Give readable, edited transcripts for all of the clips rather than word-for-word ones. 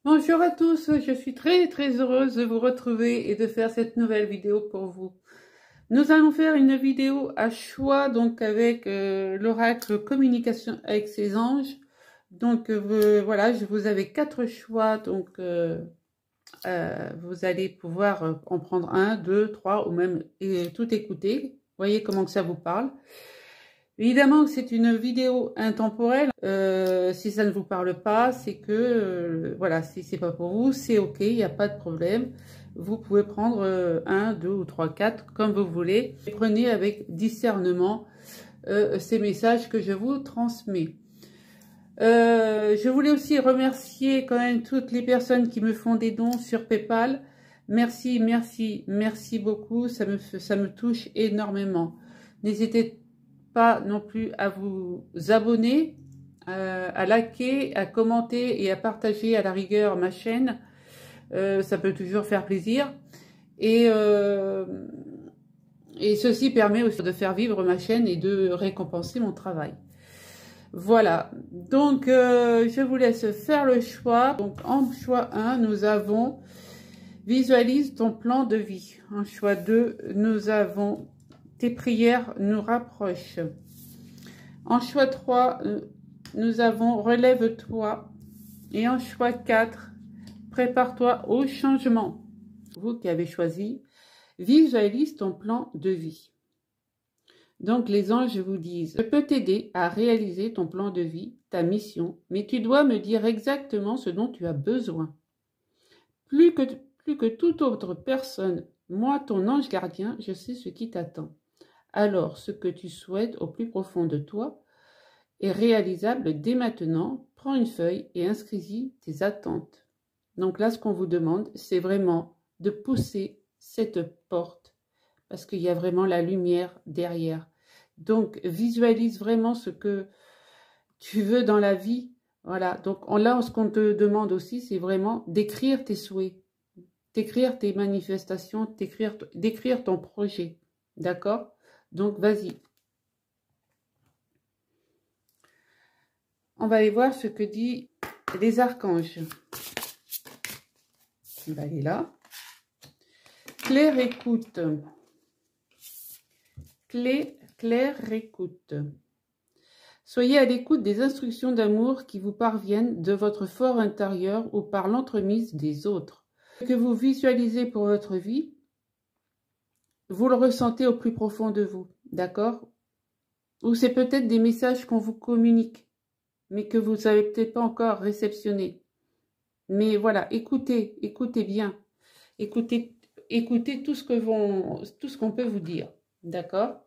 Bonjour à tous, je suis très heureuse de vous retrouver et de faire cette nouvelle vidéo pour vous. Nous allons faire une vidéo à choix donc avec l'oracle communication avec ses anges. Donc voilà, je vous avais 4 choix, donc vous allez pouvoir en prendre 1, 2, 3 ou même tout écouter. Voyez comment que ça vous parle. Évidemment que c'est une vidéo intemporelle. Si ça ne vous parle pas, c'est que voilà, si c'est pas pour vous, c'est ok, il n'y a pas de problème. Vous pouvez prendre 1, 2 ou 3, 4 comme vous voulez. Prenez avec discernement ces messages que je vous transmets. Je voulais aussi remercier quand même toutes les personnes qui me font des dons sur PayPal. Merci, merci, merci beaucoup. Ça me touche énormément. N'hésitez pas non plus à vous abonner, à liker, à commenter et à partager à la rigueur ma chaîne. Ça peut toujours faire plaisir. Et ceci permet aussi de faire vivre ma chaîne et de récompenser mon travail. Voilà, donc je vous laisse faire le choix. Donc en choix 1, nous avons visualise ton plan de vie. En choix 2, nous avons tes prières nous rapprochent. En choix 3, nous avons relève-toi. Et en choix 4, prépare-toi au changement. Vous qui avez choisi, visualise ton plan de vie. Donc les anges vous disent, je peux t'aider à réaliser ton plan de vie, ta mission, mais tu dois me dire exactement ce dont tu as besoin. Plus que toute autre personne, moi ton ange gardien, je sais ce qui t'attend. Alors ce que tu souhaites au plus profond de toi est réalisable dès maintenant. Prends une feuille et inscris-y tes attentes. Donc là, ce qu'on vous demande, c'est vraiment de pousser cette porte parce qu'il y a vraiment la lumière derrière. Donc, visualise vraiment ce que tu veux dans la vie. Voilà. Donc, là, ce qu'on te demande aussi, c'est vraiment d'écrire tes souhaits, d'écrire tes manifestations, d'écrire ton projet. D'accord? Donc, vas-y. On va aller voir ce que dit les archanges. On va aller là. Claire écoute. Claire écoute. Soyez à l'écoute des instructions d'amour qui vous parviennent de votre fort intérieur ou par l'entremise des autres. Ce que vous visualisez pour votre vie, vous le ressentez au plus profond de vous, d'accord? Ou c'est peut-être des messages qu'on vous communique, mais que vous n'avez peut-être pas encore réceptionné. Mais voilà, écoutez bien. Écoutez tout ce qu'on peut vous dire, d'accord?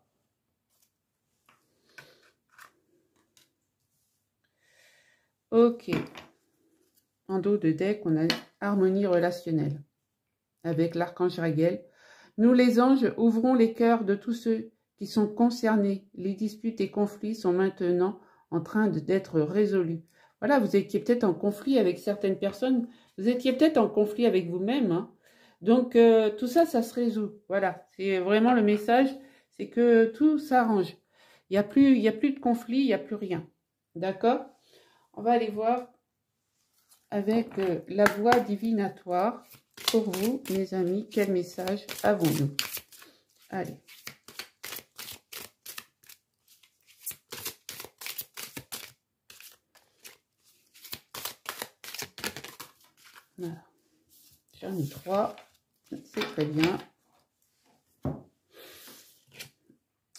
Ok. En dos de deck, on a harmonie relationnelle avec l'archange Raguel. Nous, les anges, ouvrons les cœurs de tous ceux qui sont concernés. Les disputes et conflits sont maintenant en train d'être résolus. Voilà, vous étiez peut-être en conflit avec certaines personnes. Vous étiez peut-être en conflit avec vous-même. Hein. Donc, tout ça, ça se résout. Voilà, c'est vraiment le message. C'est que tout s'arrange. Il n'y a plus de conflit, il n'y a plus rien. D'accord? On va aller voir avec la voix divinatoire. Pour vous, mes amis, quel message avons-nous? Allez. Voilà. J'en ai 3. C'est très bien.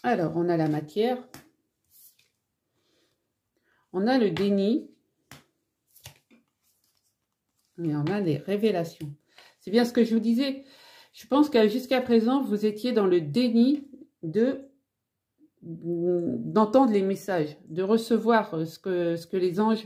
Alors, on a la matière. On a le déni. Et on a les révélations. C'est bien ce que je vous disais. Je pense que jusqu'à présent, vous étiez dans le déni d'entendre les messages, de recevoir ce que les anges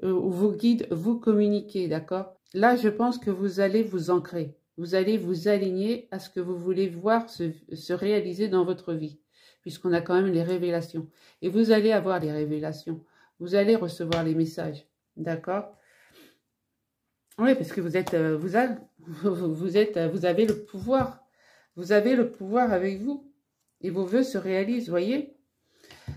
ou vos guides vous communiquent, d'accord? Là, je pense que vous allez vous ancrer. Vous allez vous aligner à ce que vous voulez voir se réaliser dans votre vie, puisqu'on a quand même les révélations. Et vous allez avoir les révélations. Vous allez recevoir les messages, d'accord? Oui, parce que vous avez le pouvoir. Vous avez le pouvoir avec vous. Et vos vœux se réalisent, voyez.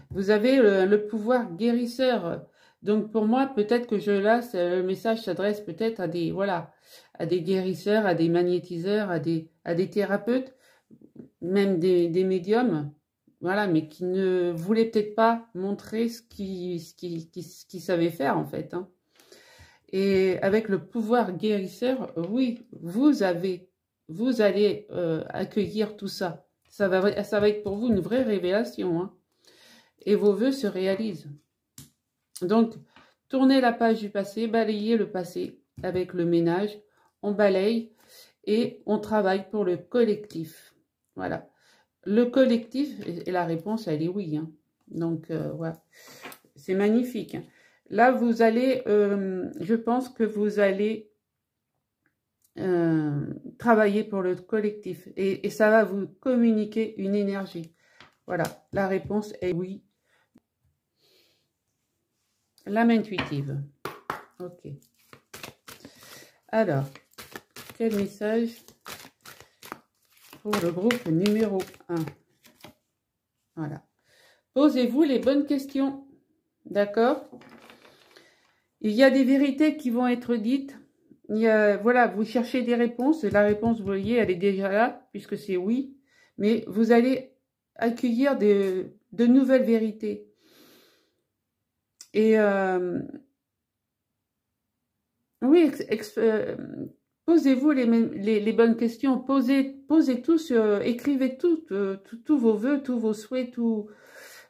Vous avez le pouvoir guérisseur Donc pour moi, peut-être que le message s'adresse peut-être à des, voilà, à des guérisseurs, à des magnétiseurs, à des thérapeutes, même des médiums, voilà, mais qui ne voulaient peut-être pas montrer ce qu'ils savaient faire en fait. Hein. Et avec le pouvoir guérisseur, oui, vous allez accueillir tout ça. Ça va être pour vous une vraie révélation. Hein. Et vos vœux se réalisent. Donc, tournez la page du passé, balayez le passé avec le ménage. On balaye et on travaille pour le collectif. Voilà. Le collectif, et la réponse, elle est oui. Hein. Donc, voilà. C'est magnifique. Là, vous allez, je pense que vous allez travailler pour le collectif. Et ça va vous communiquer une énergie. Voilà. La réponse est oui. L'âme intuitive. Ok. Alors, quel message pour le groupe numéro 1? Voilà. Posez-vous les bonnes questions. D'accord? Il y a des vérités qui vont être dites. Voilà, vous cherchez des réponses. La réponse, vous voyez, elle est déjà là, puisque c'est oui. Mais vous allez accueillir de nouvelles vérités. Et oui, posez-vous les bonnes questions. Posez tous, écrivez tous vos vœux, tous vos souhaits, tout.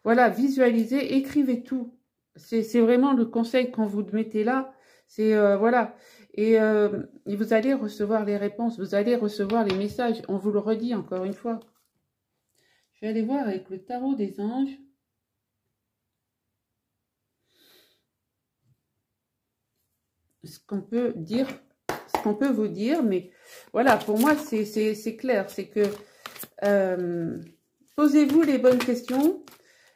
Voilà, visualisez, écrivez tout. C'est vraiment le conseil qu'on vous mettez là. C'est voilà. Et vous allez recevoir les réponses, vous allez recevoir les messages. On vous le redit encore une fois. Je vais aller voir avec le tarot des anges. Ce qu'on peut dire, ce qu'on peut vous dire, mais voilà, pour moi, c'est clair. C'est que posez-vous les bonnes questions,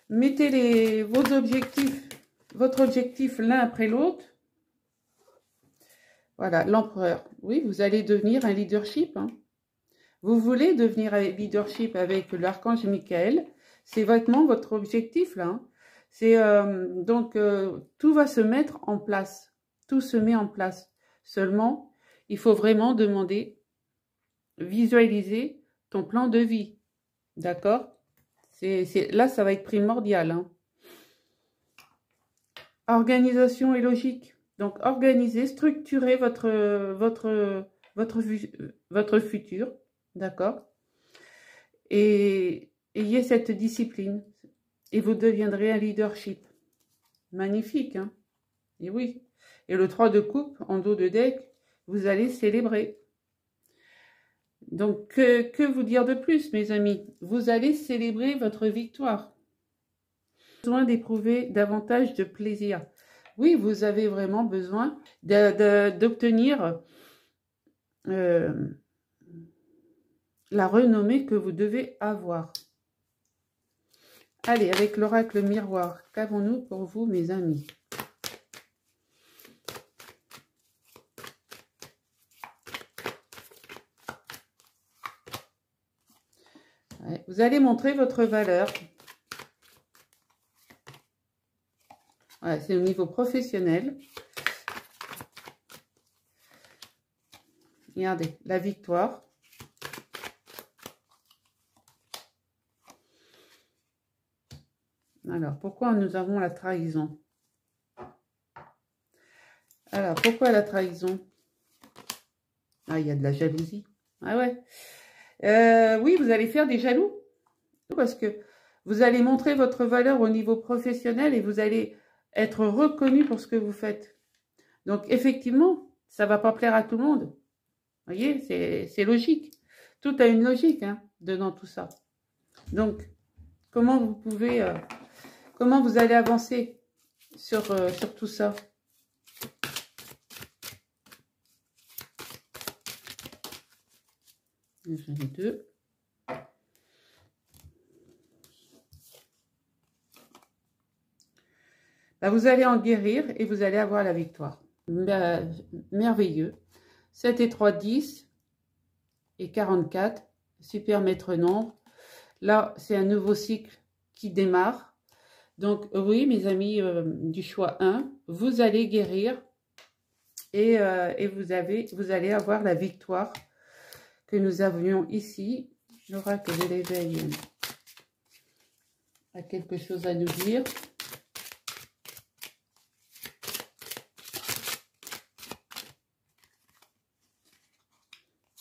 mettez vos objectifs, votre objectif l'un après l'autre. Voilà, l'empereur. Oui, vous allez devenir un leadership. Hein. Vous voulez devenir un leadership avec l'archange Michael. C'est vraiment votre objectif, là. Hein. C'est donc, tout va se mettre en place. Tout se met en place. Seulement, il faut vraiment demander, visualiser ton plan de vie. D'accord? Là, ça va être primordial. Hein. Organisation et logique. Donc, organisez, structurez votre futur. D'accord? Et ayez cette discipline. Et vous deviendrez un leadership. Magnifique, hein? Et oui. Et le 3 de coupe, en dos de deck, vous allez célébrer. Donc, que vous dire de plus, mes amis? Vous allez célébrer votre victoire. Besoin d'éprouver davantage de plaisir. Oui, vous avez vraiment besoin d'obtenir la renommée que vous devez avoir. Allez, avec l'oracle miroir, qu'avons-nous pour vous, mes amis? Ouais, vous allez montrer votre valeur. Voilà, c'est au niveau professionnel. Regardez, la victoire. Alors, pourquoi nous avons la trahison? Alors, pourquoi la trahison? Ah, il y a de la jalousie. Ah ouais. Oui, vous allez faire des jaloux. Parce que vous allez montrer votre valeur au niveau professionnel et vous allez être reconnu pour ce que vous faites. Donc, effectivement, ça ne va pas plaire à tout le monde. Vous voyez, c'est logique. Tout a une logique hein, dedans tout ça. Donc, comment vous pouvez... comment vous allez avancer sur tout ça? J'en ai deux. Bah, vous allez en guérir et vous allez avoir la victoire. Merveilleux. 7 et 3, 10 et 44. Super maître nombre. Là, c'est un nouveau cycle qui démarre. Donc, oui, mes amis du choix 1, vous allez guérir et vous allez avoir la victoire que nous avions ici. L'oracle de l'éveil a quelque chose à nous dire.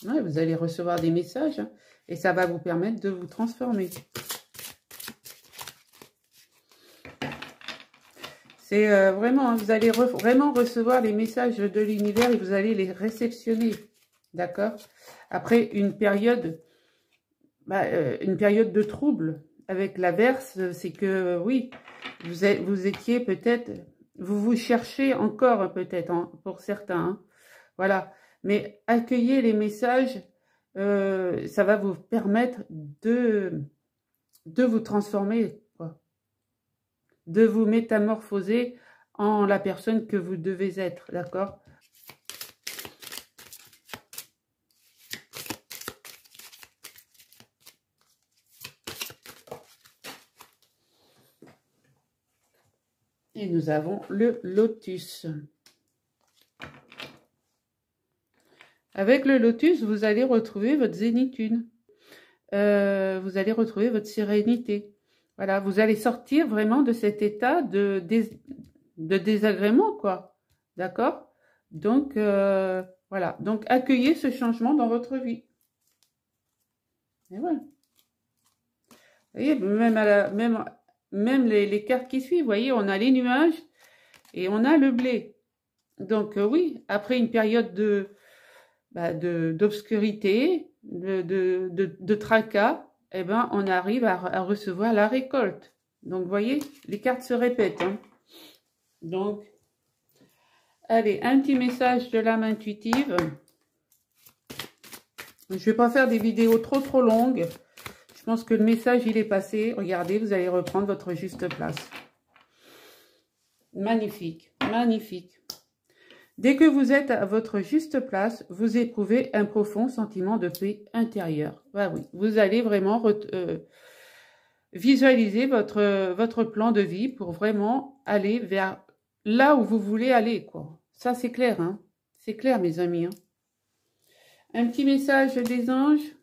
Ouais, vous allez recevoir des messages hein, et ça va vous permettre de vous transformer. C'est vraiment, vous allez vraiment recevoir les messages de l'univers et vous allez les réceptionner. D'accord? Après une période de trouble avec l'averse, c'est que oui, vous étiez peut-être, vous cherchez encore peut-être hein, pour certains. Hein, voilà. Mais accueillez les messages, ça va vous permettre de vous transformer, quoi. De vous métamorphoser en la personne que vous devez être, d'accord? Et nous avons le lotus. Avec le lotus, vous allez retrouver votre zénitude. Vous allez retrouver votre sérénité. Voilà, vous allez sortir vraiment de cet état de désagrément, quoi. D'accord? Donc, voilà. Donc, accueillez ce changement dans votre vie. Et voilà. Vous voyez, même les cartes qui suivent, vous voyez, on a les nuages et on a le blé. Donc, oui, après une période d'obscurité, de tracas, eh ben, on arrive à recevoir la récolte. Donc, vous voyez, les cartes se répètent. Hein. Donc, allez, un petit message de l'âme intuitive. Je ne vais pas faire des vidéos trop longues. Je pense que le message, il est passé. Regardez, vous allez reprendre votre juste place. Magnifique, magnifique. Dès que vous êtes à votre juste place, vous éprouvez un profond sentiment de paix intérieure. Ah oui, vous allez vraiment visualiser votre plan de vie pour vraiment aller vers là où vous voulez aller, quoi. Ça, c'est clair, hein? C'est clair, mes amis. Hein? Un petit message des anges,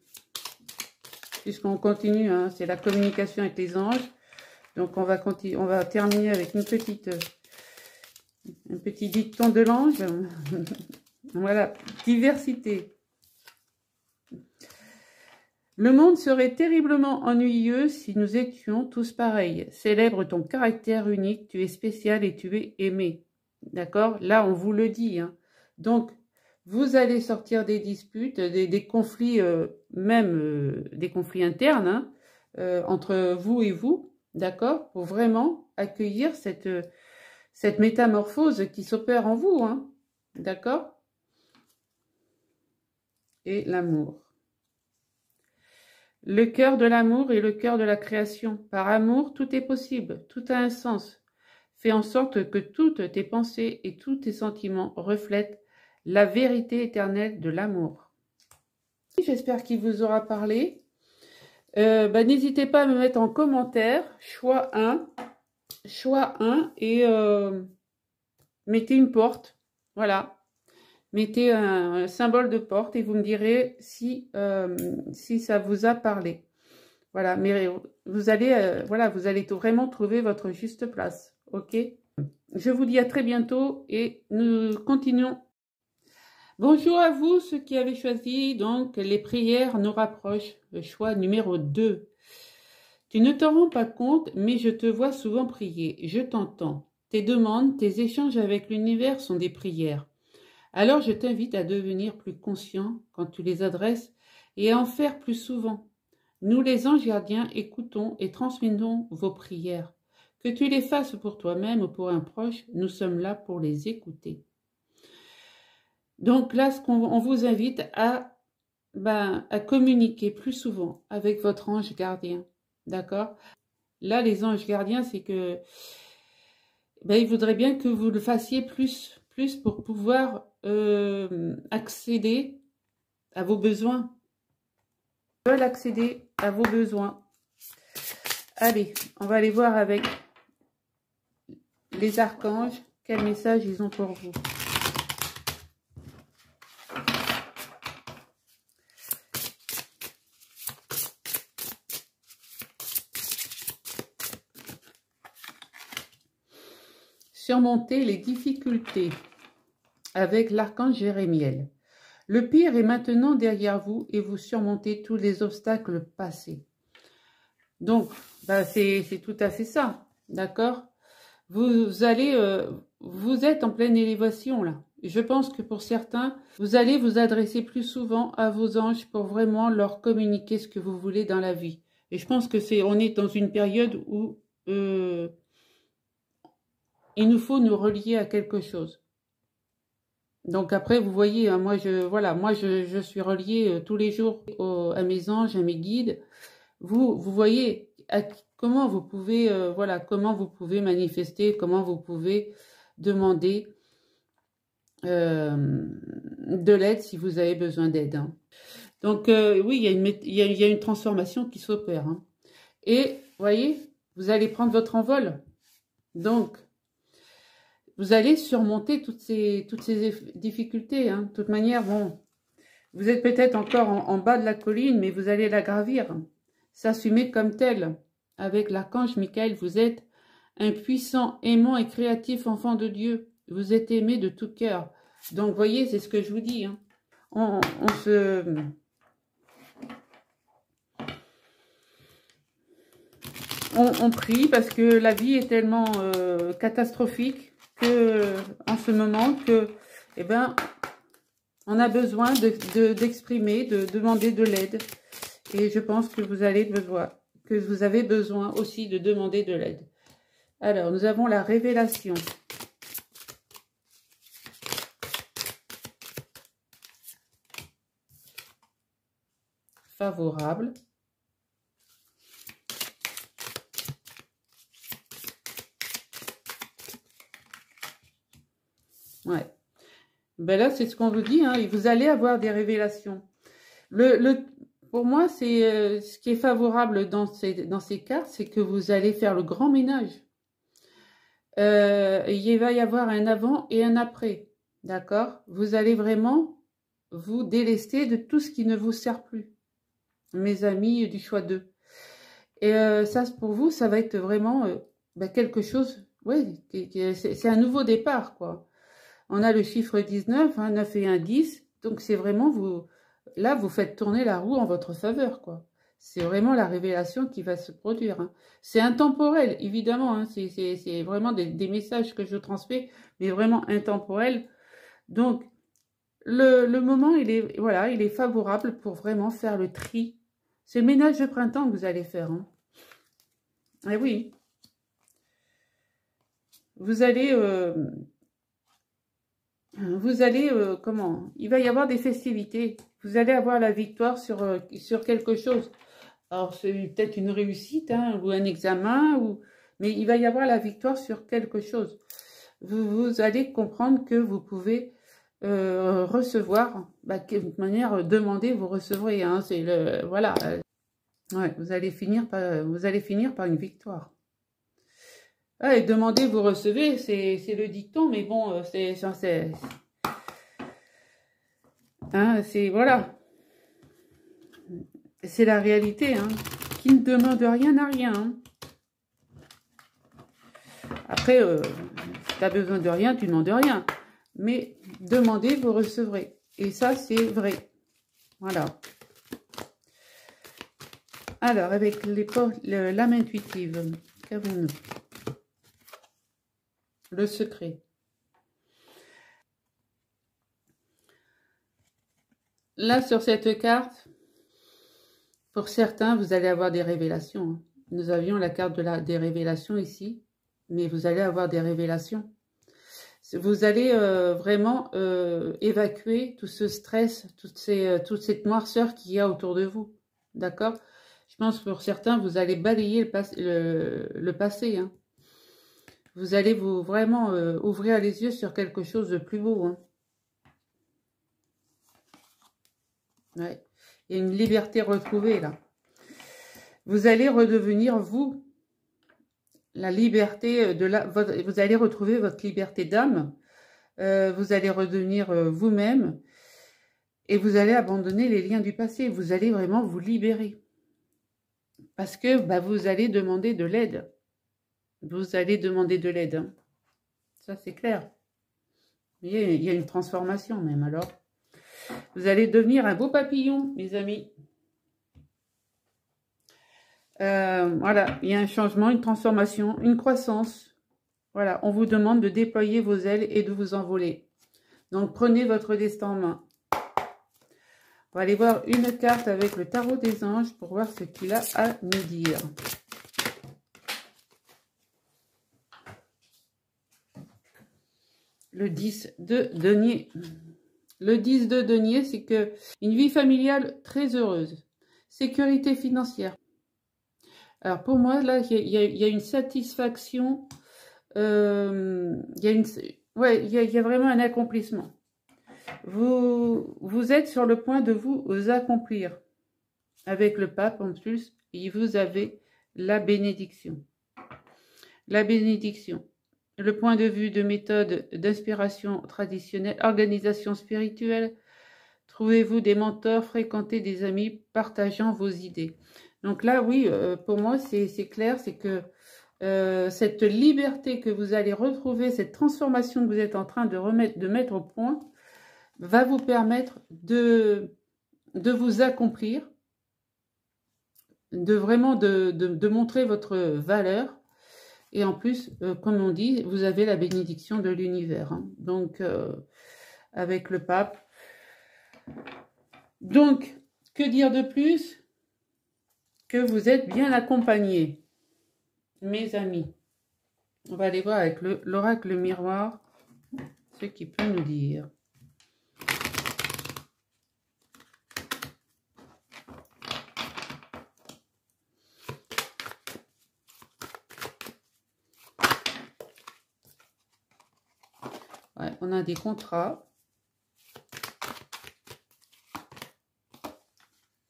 puisqu'on continue, hein, c'est la communication avec les anges. Donc, on va terminer avec un petit dicton de l'ange. Voilà, diversité. Le monde serait terriblement ennuyeux si nous étions tous pareils. Célèbre ton caractère unique, tu es spécial et tu es aimé. D'accord? Là, on vous le dit. Hein. Donc, vous allez sortir des disputes, des conflits, même des conflits internes, hein, entre vous et vous, d'accord? Pour vraiment accueillir cette métamorphose qui s'opère en vous, hein, d'accord? Et l'amour. Le cœur de l'amour est le cœur de la création. Par amour, tout est possible, tout a un sens. Fais en sorte que toutes tes pensées et tous tes sentiments reflètent la vérité éternelle de l'amour. J'espère qu'il vous aura parlé. N'hésitez pas à me mettre en commentaire, choix 1, et mettez une porte, voilà. Mettez un symbole de porte et vous me direz si ça vous a parlé. Voilà, mais vous allez, vous allez vraiment trouver votre juste place, ok? Je vous dis à très bientôt et nous continuons. Bonjour à vous, ceux qui avaient choisi donc les prières nous rapprochent, le choix numéro 2. Tu ne t'en rends pas compte, mais je te vois souvent prier, je t'entends. Tes demandes, tes échanges avec l'univers sont des prières. Alors je t'invite à devenir plus conscient quand tu les adresses et à en faire plus souvent. Nous les anges gardiens écoutons et transmettons vos prières. Que tu les fasses pour toi-même ou pour un proche, nous sommes là pour les écouter. Donc là, on vous invite à communiquer plus souvent avec votre ange gardien. D'accord? Là, les anges gardiens, c'est que ils voudraient bien que vous le fassiez plus pour pouvoir accéder à vos besoins. Ils veulent accéder à vos besoins. Allez, on va aller voir avec les archanges, quel message ils ont pour vous. Surmonter les difficultés avec l'archange Jérémiel. Le pire est maintenant derrière vous et vous surmontez tous les obstacles passés. Donc, c'est tout à fait ça, d'accord? Vous êtes en pleine élévation là. Je pense que pour certains, vous allez vous adresser plus souvent à vos anges pour vraiment leur communiquer ce que vous voulez dans la vie. Et je pense que on est dans une période où il nous faut nous relier à quelque chose. Donc après, vous voyez, hein, moi je suis reliée tous les jours à mes anges, à mes guides. Vous voyez comment vous pouvez, comment vous pouvez manifester, comment vous pouvez demander de l'aide si vous avez besoin d'aide. Hein. Donc oui, il y a une transformation qui s'opère. Hein. Et vous voyez, vous allez prendre votre envol. Donc, vous allez surmonter toutes ces difficultés. Hein. De toute manière, bon, vous êtes peut-être encore en bas de la colline, mais vous allez la gravir. S'assumer comme tel. Avec l'archange Michael, vous êtes un puissant, aimant et créatif enfant de Dieu. Vous êtes aimé de tout cœur. Donc, vous voyez, c'est ce que je vous dis. Hein. On prie parce que la vie est tellement catastrophique en ce moment que, eh ben, on a besoin d'exprimer, de demander de l'aide. Et je pense que vous avez besoin aussi de demander de l'aide. Alors, nous avons la révélation. Favorable. Ouais. Ben là, c'est ce qu'on vous dit, hein, et vous allez avoir des révélations. Pour moi, c'est ce qui est favorable dans ces cartes, c'est que vous allez faire le grand ménage. Il va y avoir un avant et un après, d'accord? Vous allez vraiment vous délester de tout ce qui ne vous sert plus. Mes amis du choix 2. Et ça, pour vous, ça va être vraiment quelque chose, ouais, c'est un nouveau départ, quoi. On a le chiffre 19, hein, 9 et 1, 10. Donc, c'est vraiment, là, vous faites tourner la roue en votre faveur, quoi. C'est vraiment la révélation qui va se produire. Hein. C'est intemporel, évidemment. Hein, c'est vraiment des messages que je transmets, mais vraiment intemporel. Donc, le moment, il est favorable pour vraiment faire le tri. C'est le ménage de printemps que vous allez faire. Hein. Eh oui. Vous allez... comment? Il va y avoir des festivités. Vous allez avoir la victoire sur quelque chose. Alors, c'est peut-être une réussite, hein, ou un examen, mais il va y avoir la victoire sur quelque chose. Vous allez comprendre que vous pouvez recevoir, de toute manière, demander, vous recevrez. Hein, c'est voilà. Ouais, vous allez finir par une victoire. Ah, et demander, vous recevez, c'est le dicton, mais bon, hein, voilà. C'est la réalité, hein. Qui ne demande rien n'a rien. Hein. Après, si tu as besoin de rien, tu ne demandes rien. Mais demandez, vous recevrez. Et ça, c'est vrai. Voilà. Alors, avec l'âme intuitive, qu'avons-nous? Le secret. Là, sur cette carte, pour certains, vous allez avoir des révélations. Hein. Nous avions la carte des révélations ici, mais vous allez avoir des révélations. Vous allez vraiment évacuer tout ce stress, toute cette noirceur qu'il y a autour de vous. D'accord? Je pense que pour certains, vous allez balayer le passé. Hein. Vous allez vraiment ouvrir les yeux sur quelque chose de plus beau. Hein. Ouais. Il y a une liberté retrouvée là. Vous allez redevenir vous. la liberté vous allez retrouver votre liberté d'âme, vous allez redevenir vous-même et vous allez abandonner les liens du passé. Vous allez vraiment vous libérer parce que vous allez demander de l'aide. Vous allez demander de l'aide. Hein. Ça, c'est clair. Il y a une transformation même alors. Vous allez devenir un beau papillon, mes amis. Voilà, il y a un changement, une transformation, une croissance. Voilà, on vous demande de déployer vos ailes et de vous envoler. Donc, prenez votre destin en main. On va aller voir une carte avec le tarot des anges pour voir ce qu'il a à nous dire. Le 10 de denier. Le 10 de denier, c'est que une vie familiale très heureuse. Sécurité financière. Alors, pour moi, là, il y a une satisfaction. Il y a vraiment un accomplissement. Vous êtes sur le point de vous accomplir. Avec le pape, en plus, et vous avez la bénédiction. La bénédiction. Le point de vue de méthode d'inspiration traditionnelle, organisation spirituelle. Trouvez-vous des mentors, fréquentez des amis, partageant vos idées. Donc là, oui, pour moi, c'est clair, c'est que cette liberté que vous allez retrouver, cette transformation que vous êtes en train de mettre au point, va vous permettre de vous accomplir, de montrer votre valeur. Et en plus, comme on dit, vous avez la bénédiction de l'univers. Hein. Donc, avec le pape. Donc, que dire de plus? Que vous êtes bien accompagnés, mes amis. On va aller voir avec l'oracle miroir ce qu'il peut nous dire. Ouais, on a des contrats.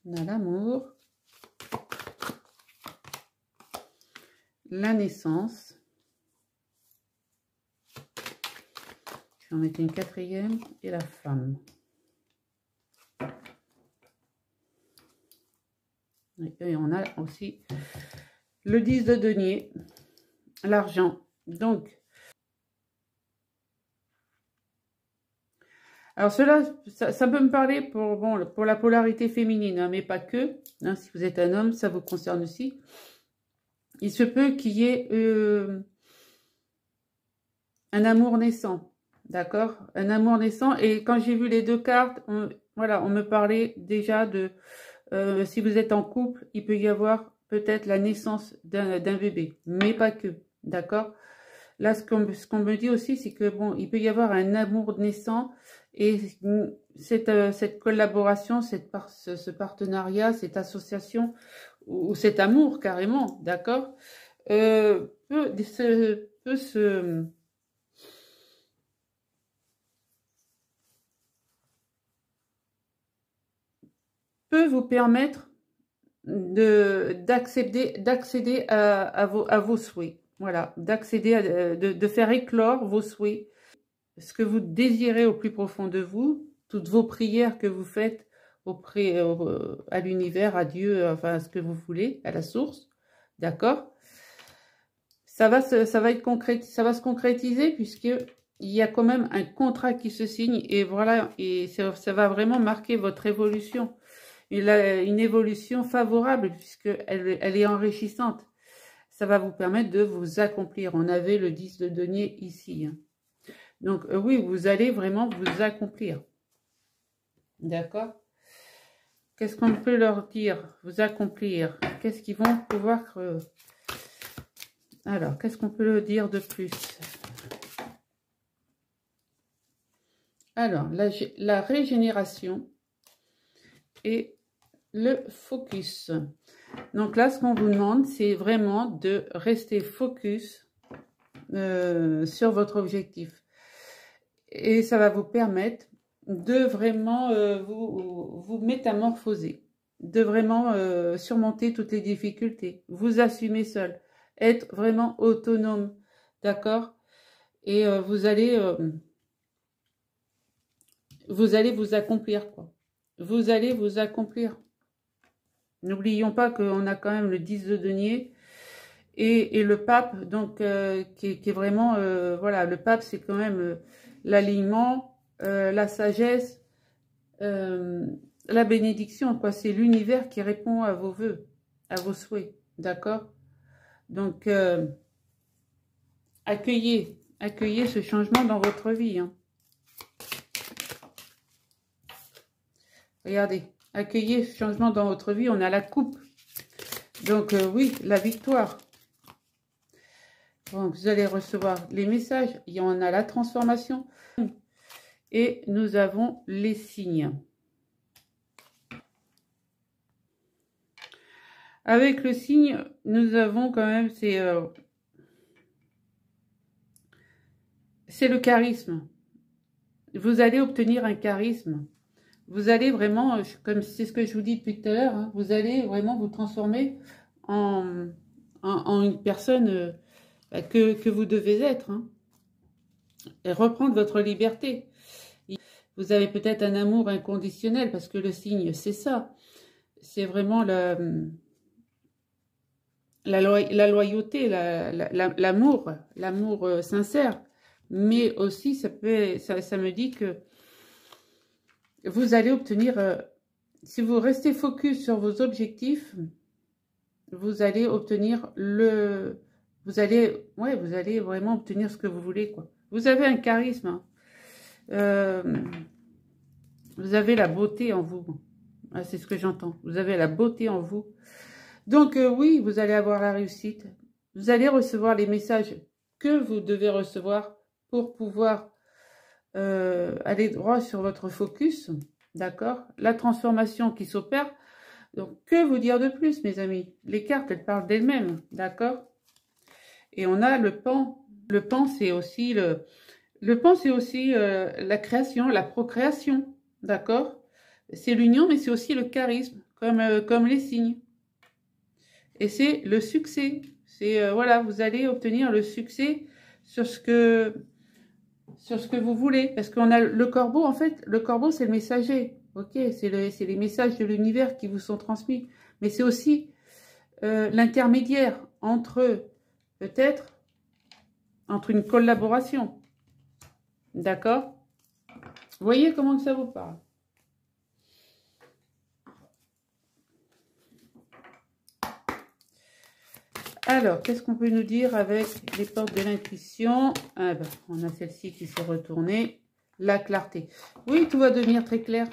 On a l'amour. La naissance. Je vais en mettre une quatrième. Et la femme. Et on a aussi le 10 de denier. L'argent. Donc, alors cela, ça peut me parler pour la polarité féminine, hein, mais pas que. Hein, si vous êtes un homme, ça vous concerne aussi. Il se peut qu'il y ait un amour naissant, d'accord? Un amour naissant. Et quand j'ai vu les deux cartes, voilà, on me parlait déjà de, si vous êtes en couple, il peut y avoir peut-être la naissance d'un bébé, mais pas que, d'accord? Là, ce qu'on me dit aussi, c'est que bon, il peut y avoir un amour naissant et cette collaboration, ce partenariat, cette association ou cet amour carrément, d'accord, peut vous permettre d'accéder à vos souhaits. Voilà, d'accéder, de faire éclore vos souhaits, ce que vous désirez au plus profond de vous, toutes vos prières que vous faites à l'univers, à Dieu, enfin, ce que vous voulez, à la source, d'accord? Ça va se concrétiser puisque il y a quand même un contrat qui se signe et voilà, et ça va vraiment marquer votre évolution. Une évolution favorable puisque elle est enrichissante. Ça va vous permettre de vous accomplir. On avait le 10 de denier ici. Hein. Donc, oui, vous allez vraiment vous accomplir. D'accord? Qu'est-ce qu'on peut leur dire? Vous accomplir. Qu'est-ce qu'ils vont pouvoir... Alors, qu'est-ce qu'on peut leur dire de plus? Alors, la régénération et le focus. Donc là, ce qu'on vous demande, c'est vraiment de rester focus sur votre objectif. Et ça va vous permettre de vraiment vous métamorphoser, de vraiment surmonter toutes les difficultés, vous assumer seul. être vraiment autonome, d'accord? Et vous allez vous accomplir, quoi. Vous allez vous accomplir. N'oublions pas qu'on a quand même le 10 de denier et le pape, donc qui est vraiment, voilà, le pape, c'est quand même l'alignement, la sagesse, la bénédiction, quoi. C'est l'univers qui répond à vos vœux, à vos souhaits, d'accord? Donc, accueillez ce changement dans votre vie, hein. Regardez, accueillez ce changement dans votre vie. On a la coupe. Donc, oui, la victoire. Donc, vous allez recevoir les messages. Il y en a la transformation. Et nous avons les signes. Avec le signe, nous avons quand même, c'est le charisme. Vous allez obtenir un charisme. Vous allez vraiment, comme c'est ce que je vous dis depuis tout à l'heure, hein, vous allez vraiment vous transformer en une personne que vous devez être, hein, et reprendre votre liberté. Vous avez peut-être un amour inconditionnel, parce que le signe, c'est ça. C'est vraiment la loyauté, l'amour, l'amour sincère. Mais aussi, ça me dit que vous allez obtenir, si vous restez focus sur vos objectifs, vous allez obtenir vous allez vraiment obtenir ce que vous voulez, quoi. Vous avez un charisme, hein. Vous avez la beauté en vous. Ah, c'est ce que j'entends. Vous avez la beauté en vous. Donc, oui, vous allez avoir la réussite. Vous allez recevoir les messages que vous devez recevoir pour pouvoir aller droit sur votre focus, d'accord? La transformation qui s'opère. Donc, que vous dire de plus, mes amis? Les cartes, elles parlent d'elles-mêmes, d'accord? Et on a le pan. Le pan, c'est aussi la création, la procréation, d'accord? C'est l'union, mais c'est aussi le charisme, comme les signes. Et c'est le succès. C'est, voilà, vous allez obtenir le succès sur ce que vous voulez. Parce qu'on a le corbeau, en fait, le corbeau, c'est le messager. Ok, c'est les messages de l'univers qui vous sont transmis. Mais c'est aussi l'intermédiaire entre, peut-être, entre une collaboration. D'accord? Vous voyez comment que ça vous parle? Alors, qu'est-ce qu'on peut nous dire avec les portes de l'intuition? Ah ben, on a celle-ci qui s'est retournée. La clarté. Oui, tout va devenir très clair.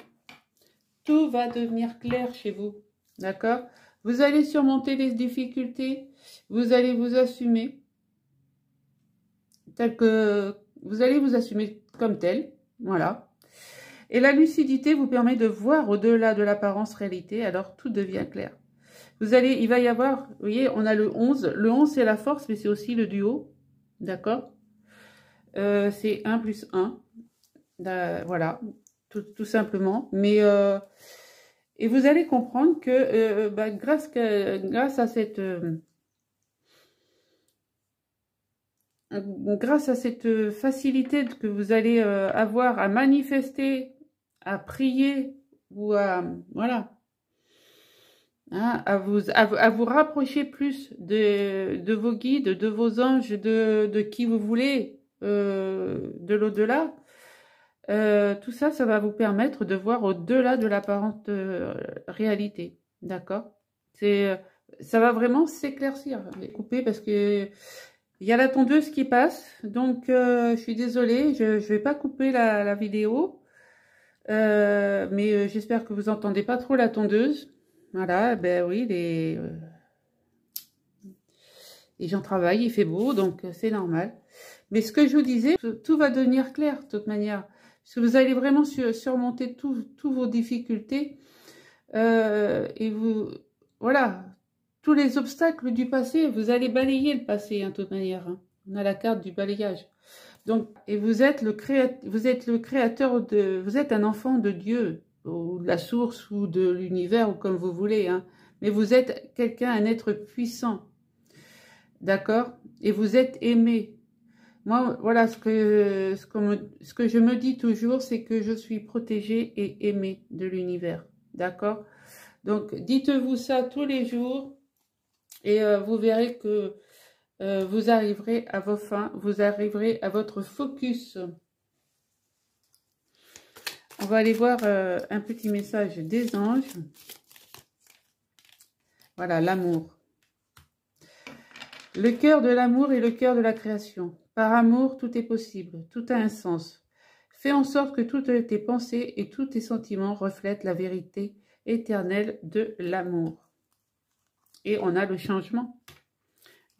Tout va devenir clair chez vous. D'accord? Vous allez surmonter les difficultés. Vous allez vous assumer. Vous allez vous assumer comme tel. Voilà. Et la lucidité vous permet de voir au-delà de l'apparence réalité. Alors, tout devient clair. Il va y avoir, vous voyez, on a le 11. Le 11, c'est la force, mais c'est aussi le duo. D'accord? C'est 1 plus 1. Voilà, tout simplement. Mais, et vous allez comprendre que grâce à cette facilité que vous allez avoir à manifester, à prier, ou à... Voilà. Hein, à vous rapprocher plus de vos guides, de vos anges, de qui vous voulez, de l'au-delà. Tout ça, ça va vous permettre de voir au-delà de l'apparente réalité. D'accord? Ça va vraiment s'éclaircir. Les couper parce que il y a la tondeuse qui passe. Donc, je suis désolée, je vais pas couper la vidéo. Mais j'espère que vous entendez pas trop la tondeuse. Voilà, ben oui, les gens travaillent, il fait beau, donc c'est normal. Mais ce que je vous disais, tout va devenir clair de toute manière. Parce que vous allez vraiment surmonter toutes vos difficultés. Et voilà, tous les obstacles du passé, vous allez balayer le passé, hein, de toute manière. Hein. On a la carte du balayage. Donc, et vous êtes le créateur vous êtes un enfant de Dieu, ou de la source, ou de l'univers, ou comme vous voulez, hein. Mais vous êtes quelqu'un, un être puissant. D'accord? Et vous êtes aimé. Moi, voilà, ce que je me dis toujours, c'est que je suis protégée et aimée de l'univers. D'accord? Donc, dites-vous ça tous les jours et vous verrez que vous arriverez à vos fins, vous arriverez à votre focus. On va aller voir un petit message des anges. Voilà, l'amour. Le cœur de l'amour est le cœur de la création. Par amour, tout est possible, tout a un sens. Fais en sorte que toutes tes pensées et tous tes sentiments reflètent la vérité éternelle de l'amour. Et on a le changement.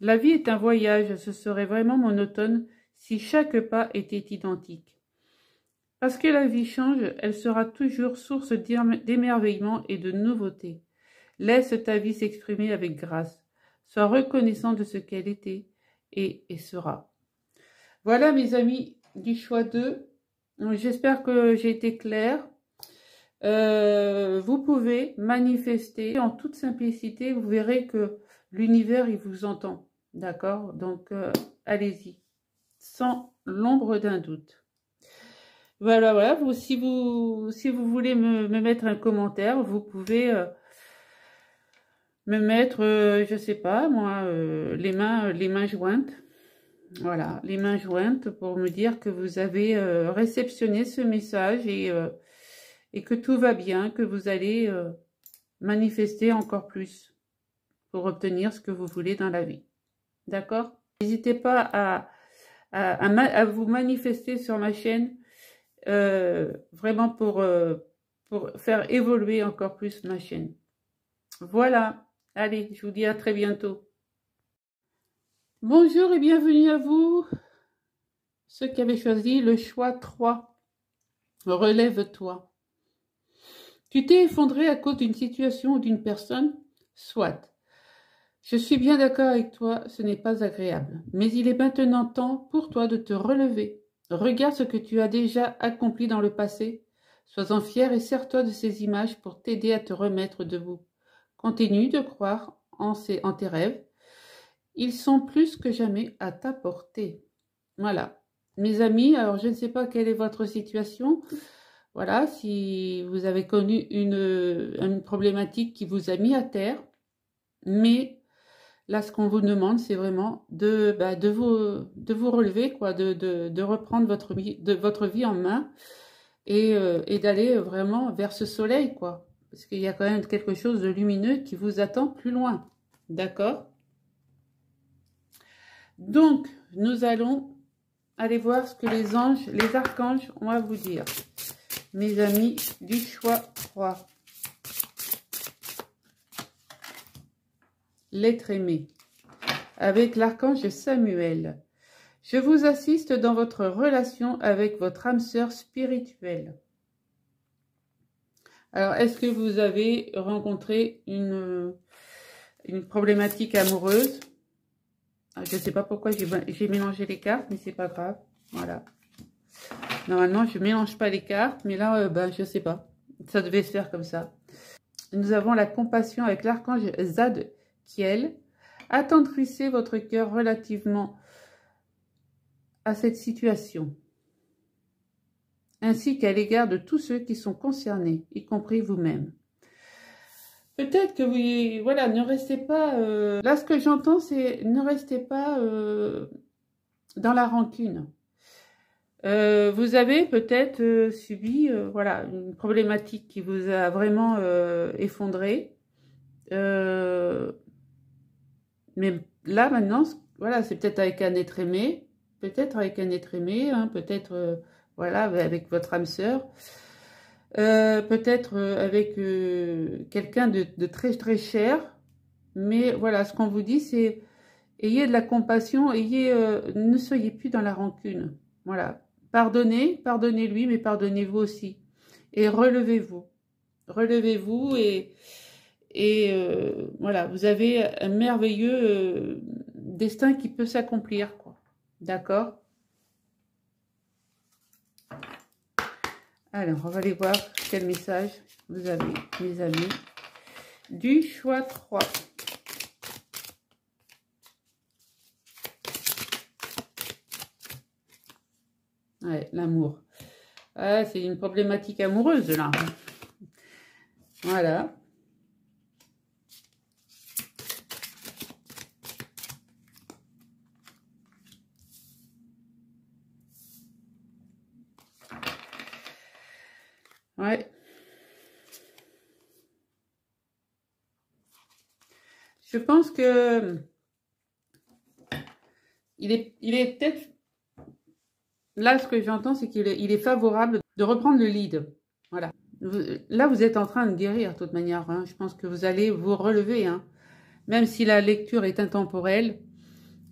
La vie est un voyage, ce serait vraiment monotone si chaque pas était identique. Parce que la vie change, elle sera toujours source d'émerveillement et de nouveauté. Laisse ta vie s'exprimer avec grâce. Sois reconnaissant de ce qu'elle était et sera. Voilà mes amis du choix 2. J'espère que j'ai été claire. Vous pouvez manifester en toute simplicité. Vous verrez que l'univers, il vous entend. D'accord? Donc, allez-y. Sans l'ombre d'un doute. Voilà, voilà. Si vous voulez me mettre un commentaire, vous pouvez me mettre, je sais pas, moi, les mains jointes. Voilà, les mains jointes pour me dire que vous avez réceptionné ce message et que tout va bien, que vous allez manifester encore plus pour obtenir ce que vous voulez dans la vie. D'accord? N'hésitez pas à vous manifester sur ma chaîne, vraiment pour faire évoluer encore plus ma chaîne. Voilà, allez, je vous dis à très bientôt. Bonjour et bienvenue à vous, ceux qui avaient choisi le choix 3. Relève-toi. Tu t'es effondré à cause d'une situation ou d'une personne? Soit. Je suis bien d'accord avec toi, ce n'est pas agréable. Mais il est maintenant temps pour toi de te relever. Regarde ce que tu as déjà accompli dans le passé. Sois-en fier et sers-toi de ces images pour t'aider à te remettre debout. Continue de croire en tes rêves. Ils sont plus que jamais à ta portée. Voilà. Mes amis, alors je ne sais pas quelle est votre situation. Voilà, si vous avez connu une problématique qui vous a mis à terre. Mais là, ce qu'on vous demande, c'est vraiment de vous relever, quoi, de reprendre votre vie en main et d'aller vraiment vers ce soleil, quoi. Parce qu'il y a quand même quelque chose de lumineux qui vous attend plus loin. D'accord? Donc, nous allons aller voir ce que les anges, les archanges ont à vous dire. Mes amis du choix 3. L'être aimé. Avec l'archange Samuel. Je vous assiste dans votre relation avec votre âme sœur spirituelle. Alors, est-ce que vous avez rencontré une problématique amoureuse? Je ne sais pas pourquoi j'ai mélangé les cartes, mais c'est pas grave. Voilà. Normalement, je ne mélange pas les cartes, mais là, je ne sais pas. Ça devait se faire comme ça. Nous avons la compassion avec l'archange Zadkiel. Attendrissez votre cœur relativement à cette situation, ainsi qu'à l'égard de tous ceux qui sont concernés, y compris vous-même. Peut-être que oui, voilà, ne restez pas... là, ce que j'entends, c'est ne restez pas dans la rancune. Vous avez peut-être subi voilà, une problématique qui vous a vraiment effondré. Mais là, maintenant, voilà, c'est peut-être avec un être aimé. Peut-être avec un être aimé, hein, peut-être voilà, avec votre âme sœur. Peut-être avec quelqu'un de très très cher, mais voilà, ce qu'on vous dit, c'est ayez de la compassion, ne soyez plus dans la rancune. Voilà, pardonnez-lui, mais pardonnez-vous aussi. Et relevez-vous. Relevez-vous et voilà, vous avez un merveilleux destin qui peut s'accomplir, quoi. D'accord? Alors, on va aller voir quel message vous avez, mes amis, du choix 3. Ouais, l'amour. Ah, c'est une problématique amoureuse, là. Voilà. Ouais. Je pense que il est peut-être... Là, ce que j'entends, c'est qu'il est favorable de reprendre le lead. Voilà. Là, vous êtes en train de guérir, de toute manière. Hein. Je pense que vous allez vous relever. Hein. Même si la lecture est intemporelle,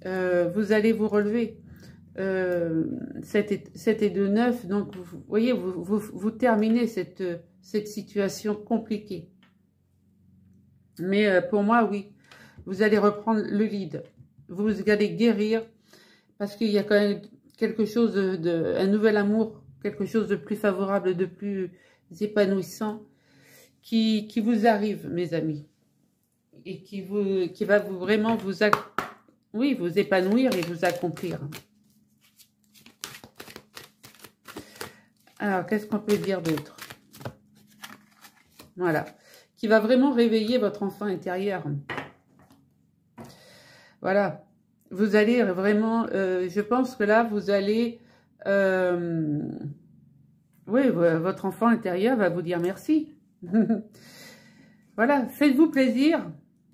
vous allez vous relever. 7 et 2, 9. Donc, vous voyez, vous terminez cette situation compliquée. Mais pour moi, oui, vous allez reprendre le lead. Vous allez guérir parce qu'il y a quand même quelque chose un nouvel amour, quelque chose de plus favorable, de plus épanouissant qui vous arrive, mes amis. Et qui va vraiment vous épanouir et vous accomplir. Alors, qu'est-ce qu'on peut dire d'autre? Voilà. Qui va vraiment réveiller votre enfant intérieur. Voilà. Vous allez vraiment... je pense que là, vous allez... oui, votre enfant intérieur va vous dire merci. Voilà. Faites-vous plaisir.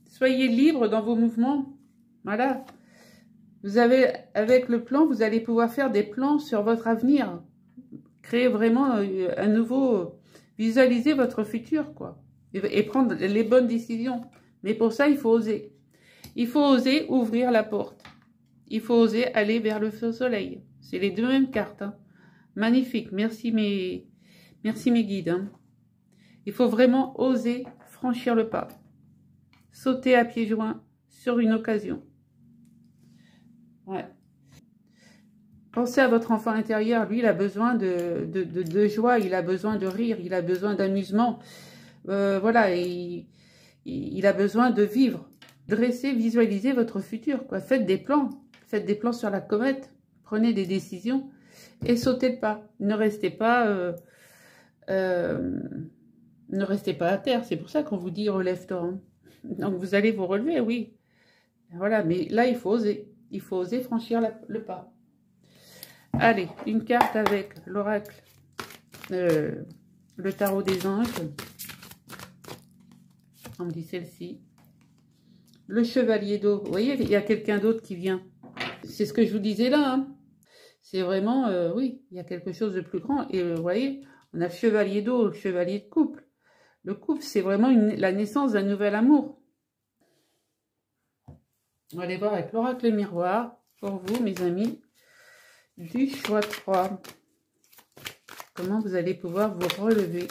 Soyez libre dans vos mouvements. Voilà. Vous avez, avec le plan, vous allez pouvoir faire des plans sur votre avenir. Créer vraiment un nouveau... Visualiser votre futur, quoi. Et prendre les bonnes décisions. Mais pour ça, il faut oser. Il faut oser ouvrir la porte. Il faut oser aller vers le feu soleil. C'est les deux mêmes cartes. Hein. Magnifique. Merci mes guides. Hein. Il faut vraiment oser franchir le pas. Sauter à pieds joints sur une occasion. Ouais. Pensez à votre enfant intérieur. Lui, il a besoin de joie. Il a besoin de rire. Il a besoin d'amusement. Voilà. Il a besoin de vivre. Dressez, visualisez votre futur. Quoi. Faites des plans. Faites des plans sur la comète. Prenez des décisions. Et sautez le pas. Ne restez pas... ne restez pas à terre. C'est pour ça qu'on vous dit relève-toi. Hein. Donc vous allez vous relever, oui. Voilà, mais là, il faut oser. Il faut oser franchir le pas. Allez, une carte avec l'oracle, le tarot des anges. On me dit celle-ci. Le chevalier d'eau. Vous voyez, il y a quelqu'un d'autre qui vient. C'est ce que je vous disais là. Hein. C'est vraiment, oui, il y a quelque chose de plus grand. Et vous voyez, on a le chevalier d'eau, le chevalier de couple. Le couple, c'est vraiment la naissance d'un nouvel amour. On va aller voir avec l'oracle miroir, pour vous, mes amis, du choix 3. Comment vous allez pouvoir vous relever.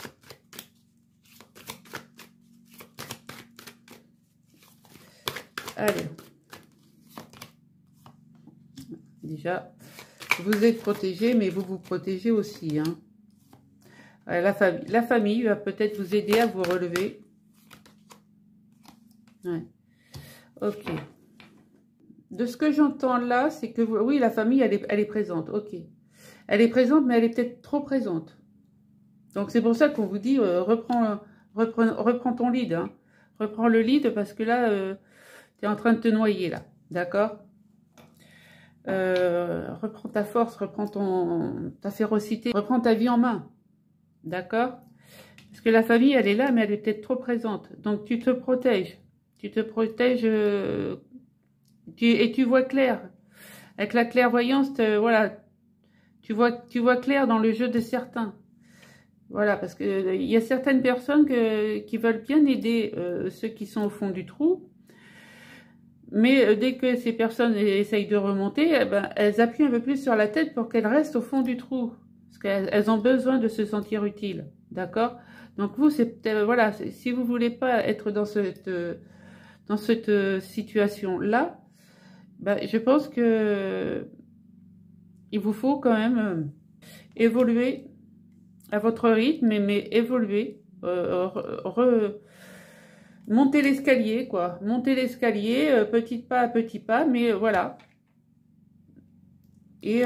Allez. Déjà, vous êtes protégé, mais vous vous protégez aussi. Hein. La famille va peut-être vous aider à vous relever. Ouais. Ok. De ce que j'entends là, c'est que oui, la famille, elle est présente. Ok. Elle est présente, mais elle est peut-être trop présente. Donc, c'est pour ça qu'on vous dit, reprends ton lead. Hein. Reprends le lead parce que là, tu es en train de te noyer, là. D'accord? Reprends ta force, reprends ta férocité, reprends ta vie en main. D'accord? Parce que la famille, elle est là, mais elle est peut-être trop présente. Donc, tu te protèges. Tu te protèges et tu vois clair. Avec la clairvoyance, voilà, tu vois clair dans le jeu de certains. Voilà, parce que il y a certaines personnes qui veulent bien aider ceux qui sont au fond du trou. Mais dès que ces personnes essayent de remonter, eh ben, elles appuient un peu plus sur la tête pour qu'elles restent au fond du trou. Parce qu'elles ont besoin de se sentir utiles. D'accord? Donc vous, voilà, si vous voulez pas être dans cette situation-là, ben, je pense que il vous faut quand même évoluer à votre rythme, mais évoluer, monter l'escalier, quoi. Monter l'escalier, petit pas à petit pas, mais voilà. et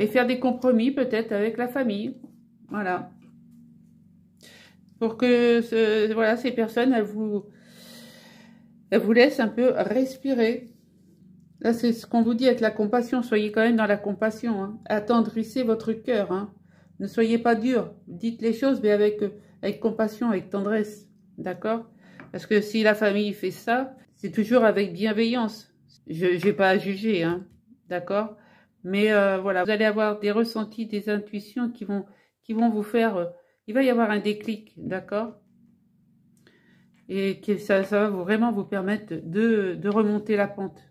faire des compromis peut-être avec la famille. Voilà. Pour que voilà, ces personnes, elles vous laissent un peu respirer. Là, c'est ce qu'on vous dit avec la compassion. Soyez quand même dans la compassion. Hein. Attendrissez votre cœur. Hein. Ne soyez pas dur. Dites les choses, mais avec compassion, avec tendresse. D'accord? Parce que si la famille fait ça, c'est toujours avec bienveillance. Je n'ai pas à juger. Hein. D'accord? Mais voilà, vous allez avoir des ressentis, des intuitions qui vont vous faire... il va y avoir un déclic. D'accord? Et que ça va vraiment vous permettre de remonter la pente.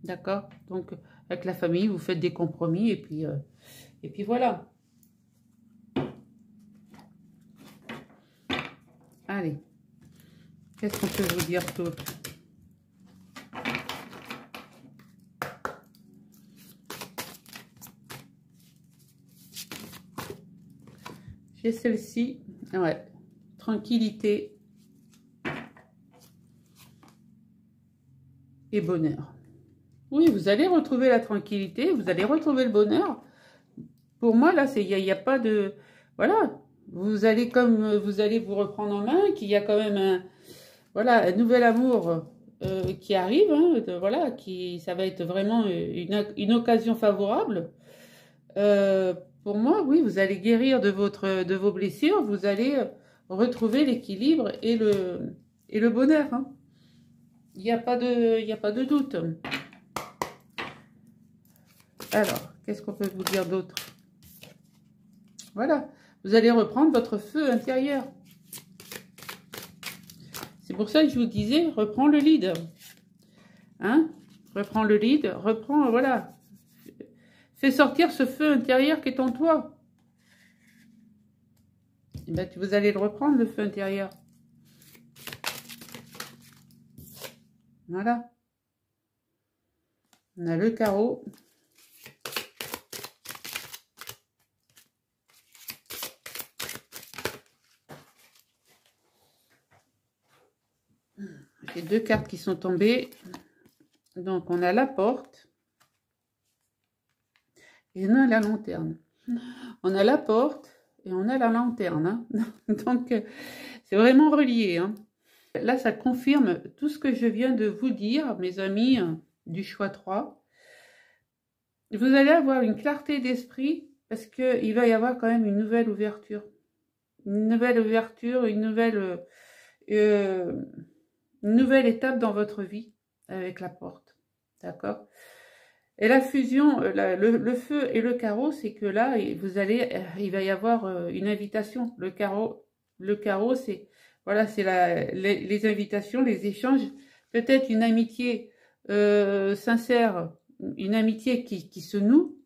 D'accord? Donc, avec la famille, vous faites des compromis et puis voilà. Allez. Qu'est-ce qu'on peut vous dire d'autre? J'ai celle-ci. Ouais. Tranquillité et bonheur. Oui, vous allez retrouver la tranquillité, vous allez retrouver le bonheur. Pour moi, là, il n'y a pas de... Voilà, vous allez vous reprendre en main, qu'il y a quand même un nouvel amour qui arrive. Hein, voilà, ça va être vraiment une occasion favorable. Pour moi, oui, vous allez guérir de vos blessures, vous allez retrouver l'équilibre et le bonheur. Hein. Il n'y a pas de doute. Alors, qu'est-ce qu'on peut vous dire d'autre? Voilà, vous allez reprendre votre feu intérieur. C'est pour ça que je vous disais, reprends le lead. Hein? Reprends le lead, voilà. Fais sortir ce feu intérieur qui est en toi. Et bien, vous allez le reprendre, le feu intérieur. Voilà. On a le carreau. J'ai deux cartes qui sont tombées. Donc, on a la porte. Et on a la lanterne. On a la porte et on a la lanterne. Hein. Donc, c'est vraiment relié. Hein. Là, ça confirme tout ce que je viens de vous dire, mes amis du choix 3. Vous allez avoir une clarté d'esprit parce qu'il va y avoir quand même une nouvelle ouverture. Une nouvelle ouverture, une nouvelle étape dans votre vie avec la porte. D'accord? Et la fusion, le feu et le carreau, c'est que là, il va y avoir une invitation. Le carreau, c'est voilà, c'est les invitations, les échanges. Peut-être une amitié sincère, une amitié qui se noue.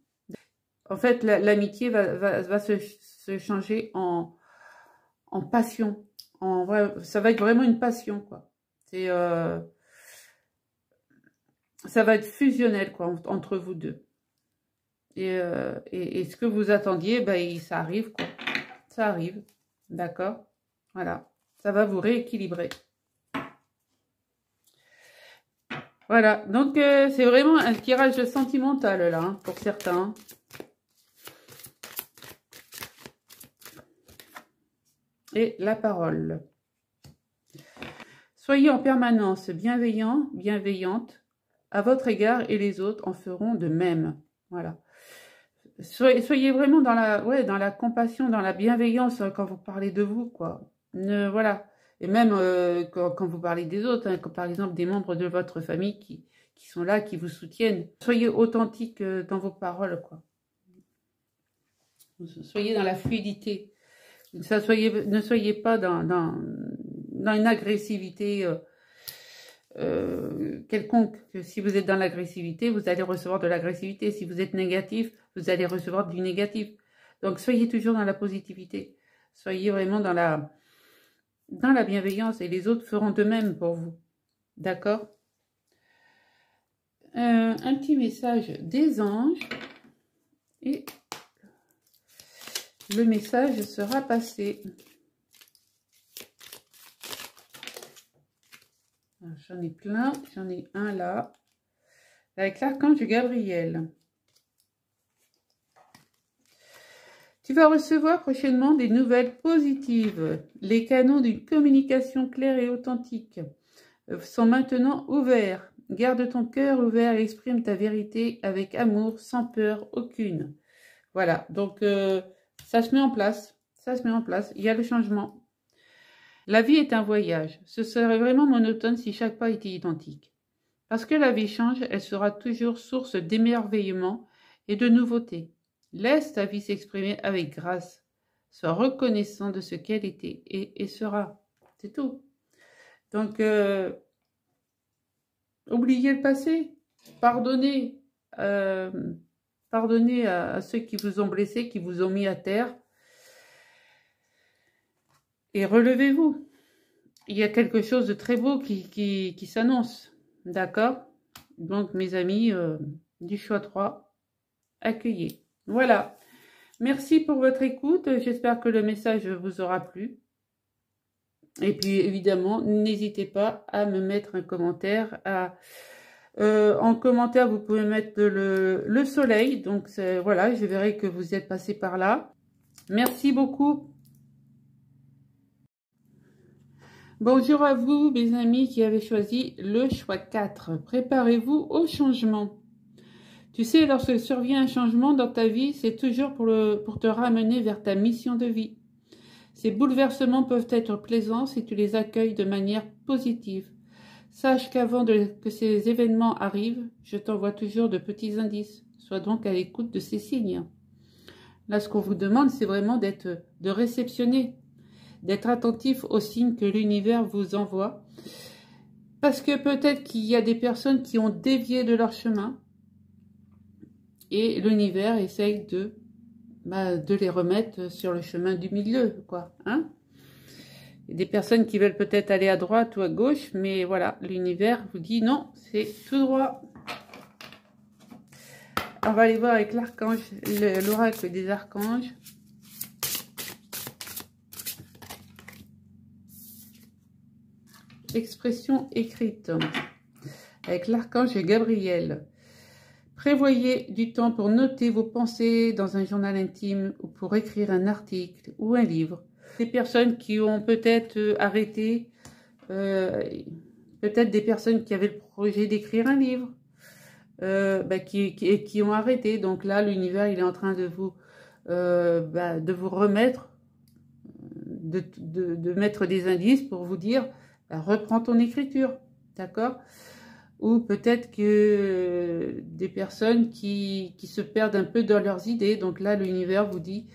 En fait, l'amitié va se changer en passion. Ça va être vraiment une passion, quoi. Ça va être fusionnel, quoi, entre vous deux. Et ce que vous attendiez, ben, ça arrive, quoi. Ça arrive. D'accord? Voilà. Ça va vous rééquilibrer. Voilà. Donc, c'est vraiment un tirage sentimental, là, hein, pour certains. Et la parole. Soyez en permanence bienveillant, bienveillante à votre égard et les autres en feront de même. Voilà. Soyez vraiment dans la compassion, dans la bienveillance quand vous parlez de vous, quoi. Voilà. Et même quand vous parlez des autres, hein, comme par exemple des membres de votre famille qui sont là, qui vous soutiennent. Soyez authentique dans vos paroles, quoi. Soyez dans la fluidité. Ne soyez pas dans une agressivité quelconque. Si vous êtes dans l'agressivité, vous allez recevoir de l'agressivité. Si vous êtes négatif, vous allez recevoir du négatif. Donc, soyez toujours dans la positivité. Soyez vraiment dans la bienveillance et les autres feront de même pour vous. D'accord? Un petit message des anges et le message sera passé. J'en ai plein, j'en ai un là, avec l'archange Gabriel. Tu vas recevoir prochainement des nouvelles positives. Les canaux d'une communication claire et authentique sont maintenant ouverts. Garde ton cœur ouvert et exprime ta vérité avec amour, sans peur aucune. Voilà, donc ça se met en place. Ça se met en place. Il y a le changement. La vie est un voyage. Ce serait vraiment monotone si chaque pas était identique. Parce que la vie change, elle sera toujours source d'émerveillement et de nouveautés. Laisse ta vie s'exprimer avec grâce. Sois reconnaissant de ce qu'elle était et sera. C'est tout. Donc, oubliez le passé. Pardonnez. Pardonnez à ceux qui vous ont blessé, qui vous ont mis à terre. Et relevez-vous. Il y a quelque chose de très beau qui s'annonce. D'accord? Donc, mes amis du choix 3, accueillez. Voilà. Merci pour votre écoute. J'espère que le message vous aura plu. Et puis, évidemment, n'hésitez pas à me mettre un commentaire. En commentaire, vous pouvez mettre le soleil. Donc, voilà, je verrai que vous êtes passé par là. Merci beaucoup. Bonjour à vous, mes amis qui avez choisi le choix 4. Préparez-vous au changement. Tu sais, lorsque survient un changement dans ta vie, c'est toujours pour te ramener vers ta mission de vie. Ces bouleversements peuvent être plaisants si tu les accueilles de manière positive. Sache qu'avant que ces événements arrivent, je t'envoie toujours de petits indices. Sois donc à l'écoute de ces signes. Là, ce qu'on vous demande, c'est vraiment de réceptionner, d'être attentif aux signes que l'univers vous envoie. Parce que peut-être qu'il y a des personnes qui ont dévié de leur chemin et l'univers essaye de les remettre sur le chemin du milieu, quoi. Hein? Il y a des personnes qui veulent peut-être aller à droite ou à gauche, mais voilà, l'univers vous dit non, c'est tout droit. On va aller voir avec l'archange, l'oracle des archanges. Expression écrite avec l'archange Gabriel. Prévoyez du temps pour noter vos pensées dans un journal intime ou pour écrire un article ou un livre. Des personnes qui ont peut-être arrêté, peut-être des personnes qui avaient le projet d'écrire un livre, qui ont arrêté. Donc là, l'univers, il est en train de vous remettre, de mettre des indices pour vous dire, reprends ton écriture, d'accord ? Ou peut-être que des personnes qui se perdent un peu dans leurs idées. Donc là, l'univers vous dit,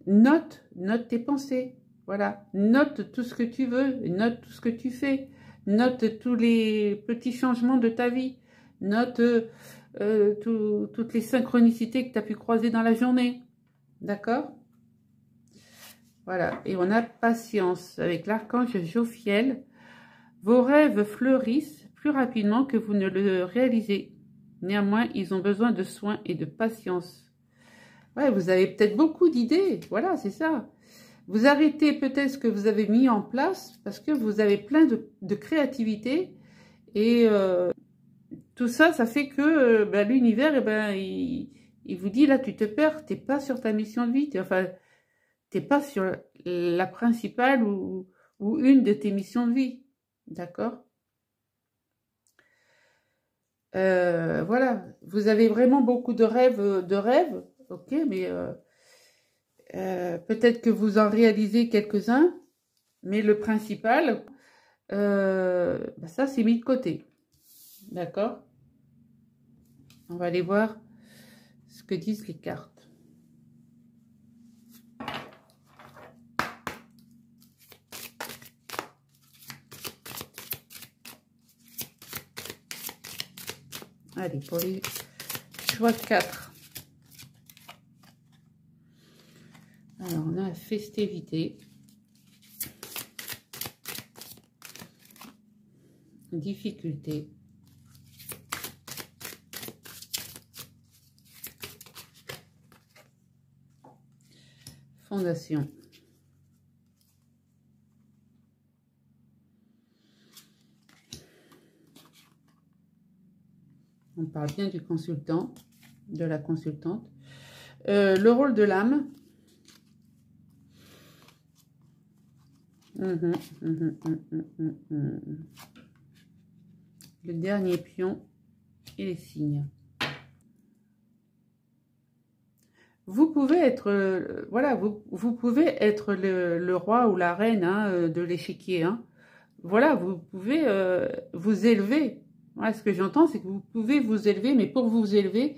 note tes pensées. Voilà, note tout ce que tu veux, note tout ce que tu fais, note tous les petits changements de ta vie, note toutes les synchronicités que tu as pu croiser dans la journée. D'accord ? Voilà, et on a patience avec l'archange Jophiel. Vos rêves fleurissent plus rapidement que vous ne le réalisez. Néanmoins, ils ont besoin de soins et de patience. Ouais, vous avez peut-être beaucoup d'idées. Voilà, c'est ça. Vous arrêtez peut-être ce que vous avez mis en place parce que vous avez plein de créativité. Et tout ça, ça fait que l'univers, il vous dit, là, tu te perds. Tu n'es pas sur ta mission de vie. Tu n'es pas sur la principale ou une de tes missions de vie. D'accord? Voilà, vous avez vraiment beaucoup de rêves, ok, mais peut-être que vous en réalisez quelques-uns, mais le principal, ça c'est mis de côté. D'accord? On va aller voir ce que disent les cartes. Allez, pour les choix 4. Alors, on a la festivité. Difficulté. Fondation. On parle bien du consultant, de la consultante. Le rôle de l'âme. Le dernier pion et les signes. Vous pouvez être, voilà, vous pouvez être le roi ou la reine hein, de l'échiquier. Hein. Voilà, vous pouvez vous élever. Voilà, ce que j'entends, c'est que vous pouvez vous élever, mais pour vous élever,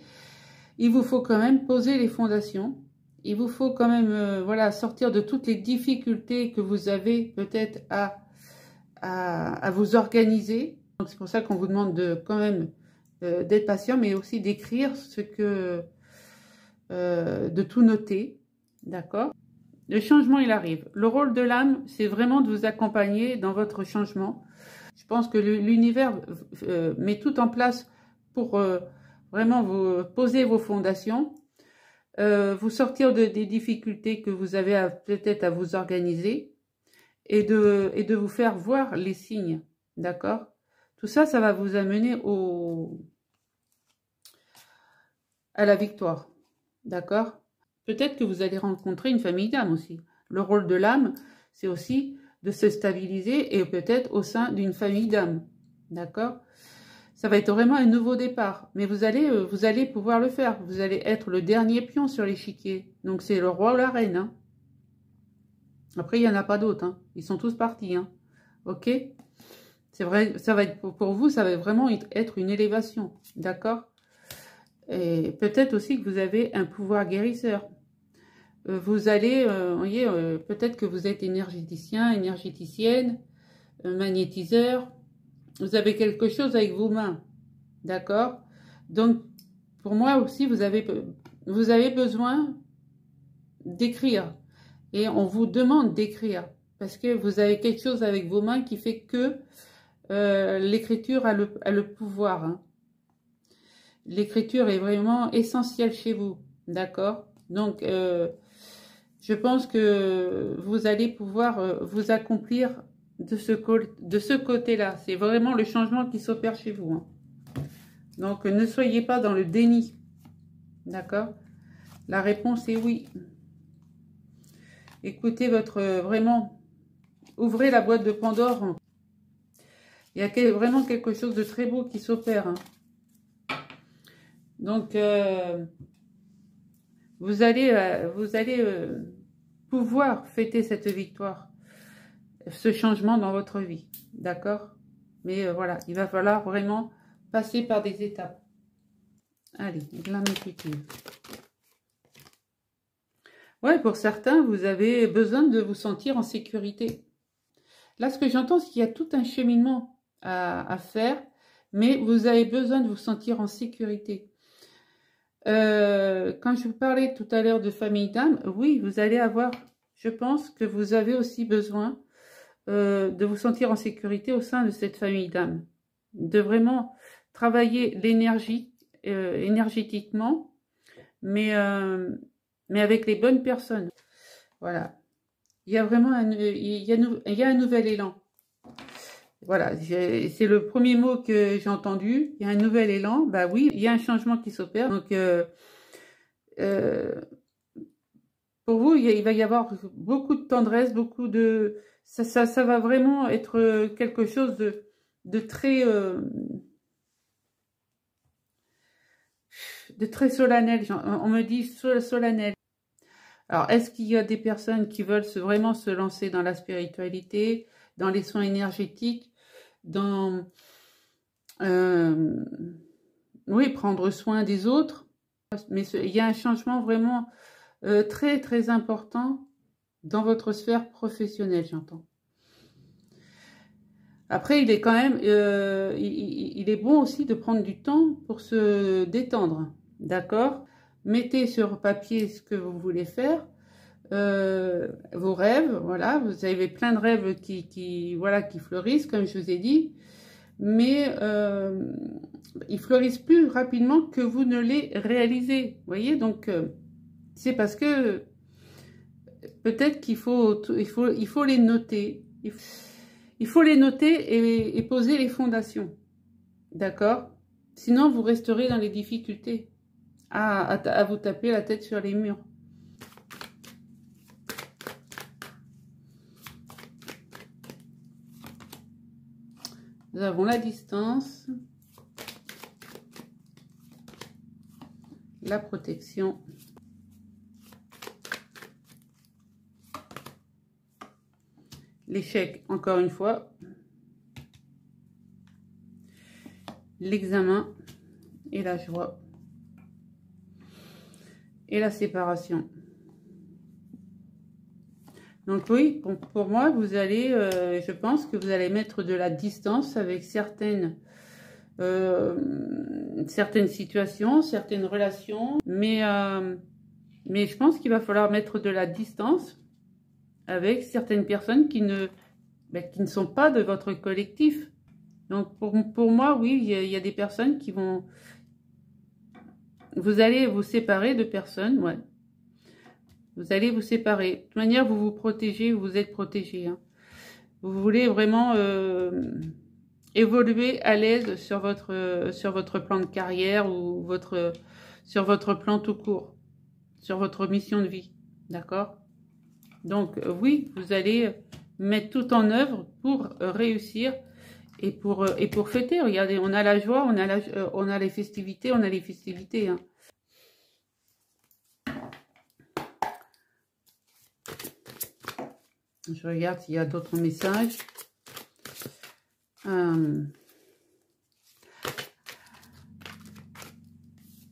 il vous faut quand même poser les fondations. Il vous faut quand même, voilà, sortir de toutes les difficultés que vous avez peut-être à vous organiser. Donc c'est pour ça qu'on vous demande de quand même d'être patient, mais aussi d'écrire ce que de tout noter, d'accord? Le changement, il arrive. Le rôle de l'âme, c'est vraiment de vous accompagner dans votre changement. Je pense que l'univers met tout en place pour vraiment vous poser vos fondations, vous sortir des difficultés que vous avez peut-être à vous organiser et de vous faire voir les signes, d'accord? Tout ça, ça va vous amener à la victoire. D'accord? Peut-être que vous allez rencontrer une famille d'âmes aussi. Le rôle de l'âme, c'est aussi de se stabiliser et peut-être au sein d'une famille d'âmes. D'accord? Ça va être vraiment un nouveau départ. Mais vous allez pouvoir le faire. Vous allez être le dernier pion sur l'échiquier. Donc c'est le roi ou la reine. Hein. Après, il n'y en a pas d'autres. Hein. Ils sont tous partis. Hein. Ok? C'est vrai, ça va être pour vous, ça va vraiment être une élévation. D'accord? Et peut-être aussi que vous avez un pouvoir guérisseur. Vous allez, voyez, peut-être que vous êtes énergéticien, énergéticienne, magnétiseur. Vous avez quelque chose avec vos mains. D'accord? Donc, pour moi aussi, vous avez besoin d'écrire. Et on vous demande d'écrire. Parce que vous avez quelque chose avec vos mains qui fait que l'écriture a le pouvoir. Hein. L'écriture est vraiment essentielle chez vous, d'accord? Donc, je pense que vous allez pouvoir vous accomplir de ce côté-là. C'est vraiment le changement qui s'opère chez vous. Hein. Donc, ne soyez pas dans le déni, d'accord? La réponse est oui. Écoutez vraiment, ouvrez la boîte de Pandore. Il y a vraiment quelque chose de très beau qui s'opère. Hein. Donc, vous allez pouvoir fêter cette victoire, ce changement dans votre vie, d'accord? Mais voilà, il va falloir vraiment passer par des étapes. Allez, l'âme intuitive. Ouais, pour certains, vous avez besoin de vous sentir en sécurité. Là, ce que j'entends, c'est qu'il y a tout un cheminement à faire, mais vous avez besoin de vous sentir en sécurité. Quand je vous parlais tout à l'heure de famille d'âme, oui, vous allez avoir, je pense que vous avez aussi besoin de vous sentir en sécurité au sein de cette famille d'âme. De vraiment travailler l'énergie, énergétiquement, mais avec les bonnes personnes. Voilà. Il y a vraiment il y a un nouvel élan. Voilà, c'est le premier mot que j'ai entendu. Il y a un nouvel élan. Bah oui, il y a un changement qui s'opère. Donc, pour vous, il va y avoir beaucoup de tendresse, beaucoup de... Ça va vraiment être quelque chose de très solennel. On me dit solennel. Alors, est-ce qu'il y a des personnes qui veulent vraiment se lancer dans la spiritualité, dans les soins énergétiques, dans oui, prendre soin des autres, mais il y a un changement vraiment très très important dans votre sphère professionnelle, j'entends. Après, il est quand même il est bon aussi de prendre du temps pour se détendre, d'accord? Mettez sur papier ce que vous voulez faire, vos rêves, voilà, vous avez plein de rêves qui fleurissent, comme je vous ai dit, mais ils fleurissent plus rapidement que vous ne les réalisez, vous voyez, donc c'est parce que peut-être qu'il faut les noter, il faut les noter et poser les fondations, d'accord? Sinon, vous resterez dans les difficultés. à vous taper la tête sur les murs. Nous avons la distance, la protection, l'échec, encore une fois, l'examen et la joie et la séparation. Donc oui, pour moi, vous allez, je pense que vous allez mettre de la distance avec certaines situations, certaines relations, mais je pense qu'il va falloir mettre de la distance avec certaines personnes qui ne sont pas de votre collectif. Donc pour moi, oui, il y a des personnes qui vont... Vous allez vous séparer de personnes, ouais. Vous allez vous séparer. De toute manière, vous vous protégez, vous êtes protégé. Hein. Vous voulez vraiment évoluer à l'aise sur votre plan de carrière ou sur votre plan tout court, sur votre mission de vie. D'accord? Donc, oui, vous allez mettre tout en œuvre pour réussir et pour fêter. Regardez, on a la joie, on a les festivités, Hein. Je regarde s'il y a d'autres messages.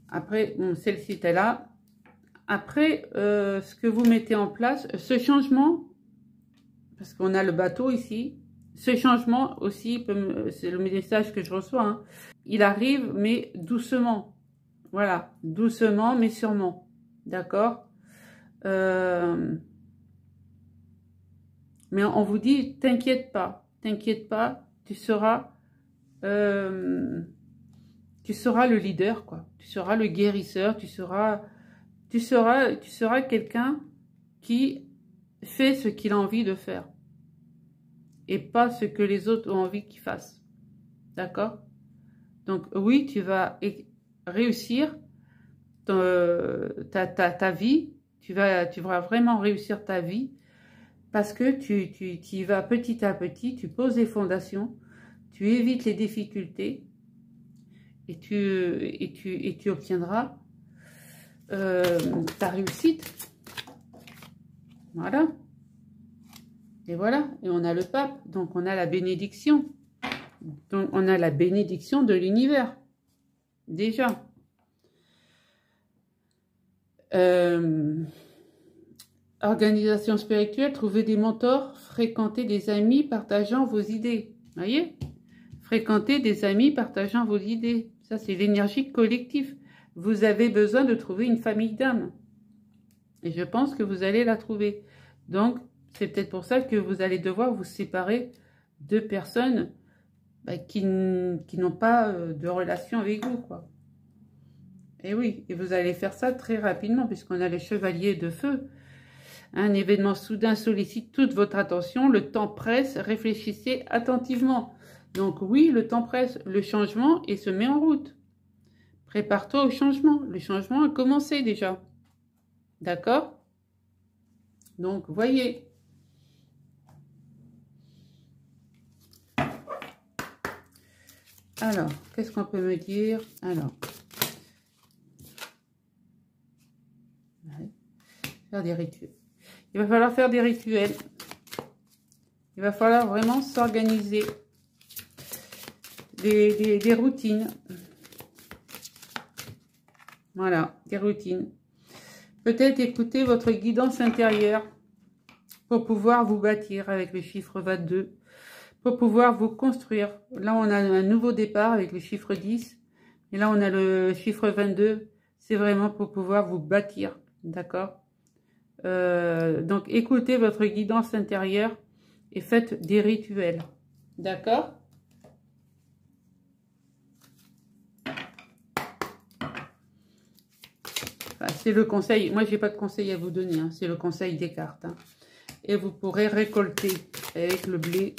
Après, bon, celle-ci était là. Après, ce que vous mettez en place, ce changement, parce qu'on a le bateau ici, ce changement aussi, c'est le message que je reçois, hein, il arrive, mais doucement. Voilà, doucement, mais sûrement. D'accord? Mais on vous dit, t'inquiète pas, tu seras le leader, quoi. Tu seras le guérisseur, tu seras quelqu'un qui fait ce qu'il a envie de faire et pas ce que les autres ont envie qu'il fasse. D'accord? Donc oui, tu vas réussir ta vie, tu vas vraiment réussir ta vie. Parce que tu y vas petit à petit, tu poses les fondations, tu évites les difficultés et tu obtiendras ta réussite. Voilà. Et voilà. Et on a le pape, donc on a la bénédiction. Donc on a la bénédiction de l'univers. Déjà. Organisation spirituelle, trouver des mentors, fréquenter des amis partageant vos idées. Voyez? Fréquenter des amis partageant vos idées. Ça, c'est l'énergie collective. Vous avez besoin de trouver une famille d'âmes. Et je pense que vous allez la trouver. Donc, c'est peut-être pour ça que vous allez devoir vous séparer de personnes qui n'ont pas de relation avec vous, quoi. Et oui, et vous allez faire ça très rapidement, puisqu'on a les chevaliers de feu. Un événement soudain sollicite toute votre attention, le temps presse, réfléchissez attentivement. Donc oui, le temps presse, le changement et se met en route. Prépare-toi au changement, le changement a commencé déjà. D'accord? Donc, voyez. Alors, qu'est-ce qu'on peut me dire? Alors, faire des rituels. Il va falloir faire des rituels. Il va falloir vraiment s'organiser. Des routines. Voilà, des routines. Peut-être écouter votre guidance intérieure pour pouvoir vous bâtir avec le chiffre 22, pour pouvoir vous construire. Là, on a un nouveau départ avec le chiffre 10. Et là, on a le chiffre 22. C'est vraiment pour pouvoir vous bâtir. D'accord? Donc, écoutez votre guidance intérieure et faites des rituels. D'accord? Enfin, c'est le conseil. Moi, j'ai pas de conseil à vous donner. Hein. C'est le conseil des cartes. Hein. Et vous pourrez récolter avec le blé.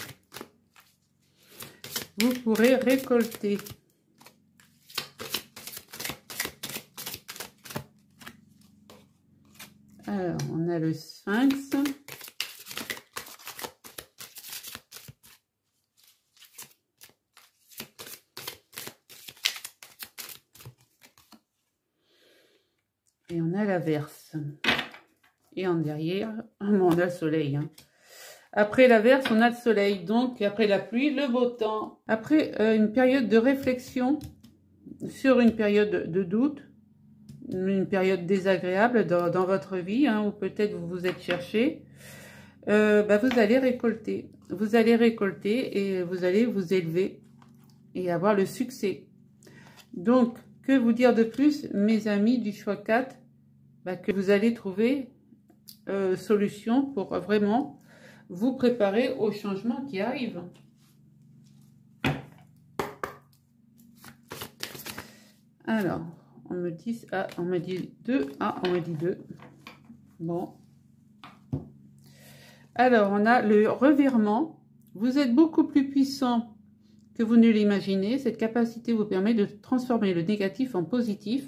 Vous pourrez récolter. Alors, on a le Sphinx. Et on a l'Averse. Et en derrière, on a le soleil. Hein. Après l'Averse, on a le soleil. Donc, après la pluie, le beau temps. Après une période de réflexion sur une période de doute, une période désagréable dans votre vie, hein, ou peut-être vous vous êtes cherché, vous allez récolter. Vous allez récolter et vous allez vous élever et avoir le succès. Donc, que vous dire de plus, mes amis du choix 4, que vous allez trouver solution pour vraiment vous préparer aux changements qui arrivent. Alors, on me dit 2. Ah, on me dit 2. Bon. Alors, on a le revirement. Vous êtes beaucoup plus puissant que vous ne l'imaginez. Cette capacité vous permet de transformer le négatif en positif.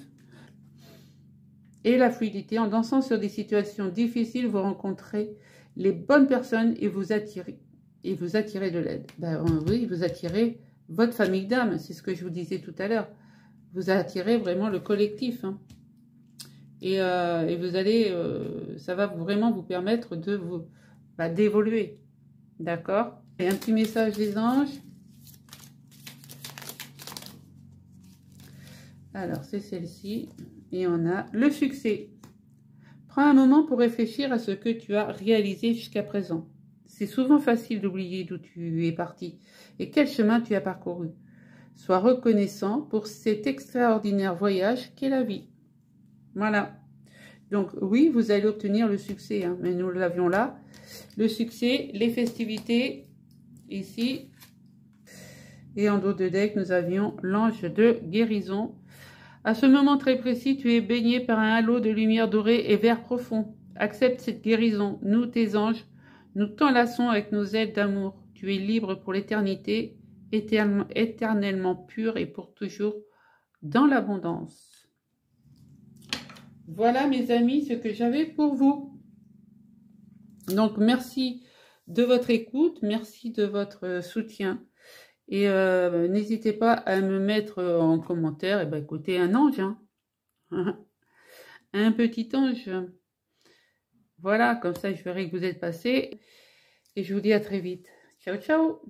Et la fluidité, en dansant sur des situations difficiles, vous rencontrez les bonnes personnes et vous attirez de l'aide. Oui, vous attirez votre famille d'âme, c'est ce que je vous disais tout à l'heure. Vous attirez vraiment le collectif. Hein. Et vous allez, ça va vraiment vous permettre de vous d'évoluer. D'accord? Et un petit message des anges. Alors, c'est celle-ci. Et on a le succès. Prends un moment pour réfléchir à ce que tu as réalisé jusqu'à présent. C'est souvent facile d'oublier d'où tu es parti et quel chemin tu as parcouru. Sois reconnaissant pour cet extraordinaire voyage qu'est la vie. Voilà. Donc oui, vous allez obtenir le succès, hein, mais nous l'avions là. Le succès, les festivités, ici. Et en dos de deck, nous avions l'ange de guérison. À ce moment très précis, tu es baigné par un halo de lumière dorée et vert profond. Accepte cette guérison. Nous, tes anges, nous t'enlaçons avec nos ailes d'amour. Tu es libre pour l'éternité, éternellement pur et pour toujours dans l'abondance. Voilà, mes amis, ce que j'avais pour vous. Donc, merci de votre écoute, merci de votre soutien. Et n'hésitez pas à me mettre en commentaire, écoutez, un ange, hein. Un petit ange. Voilà, comme ça je verrai que vous êtes passé. Et je vous dis à très vite. Ciao, ciao.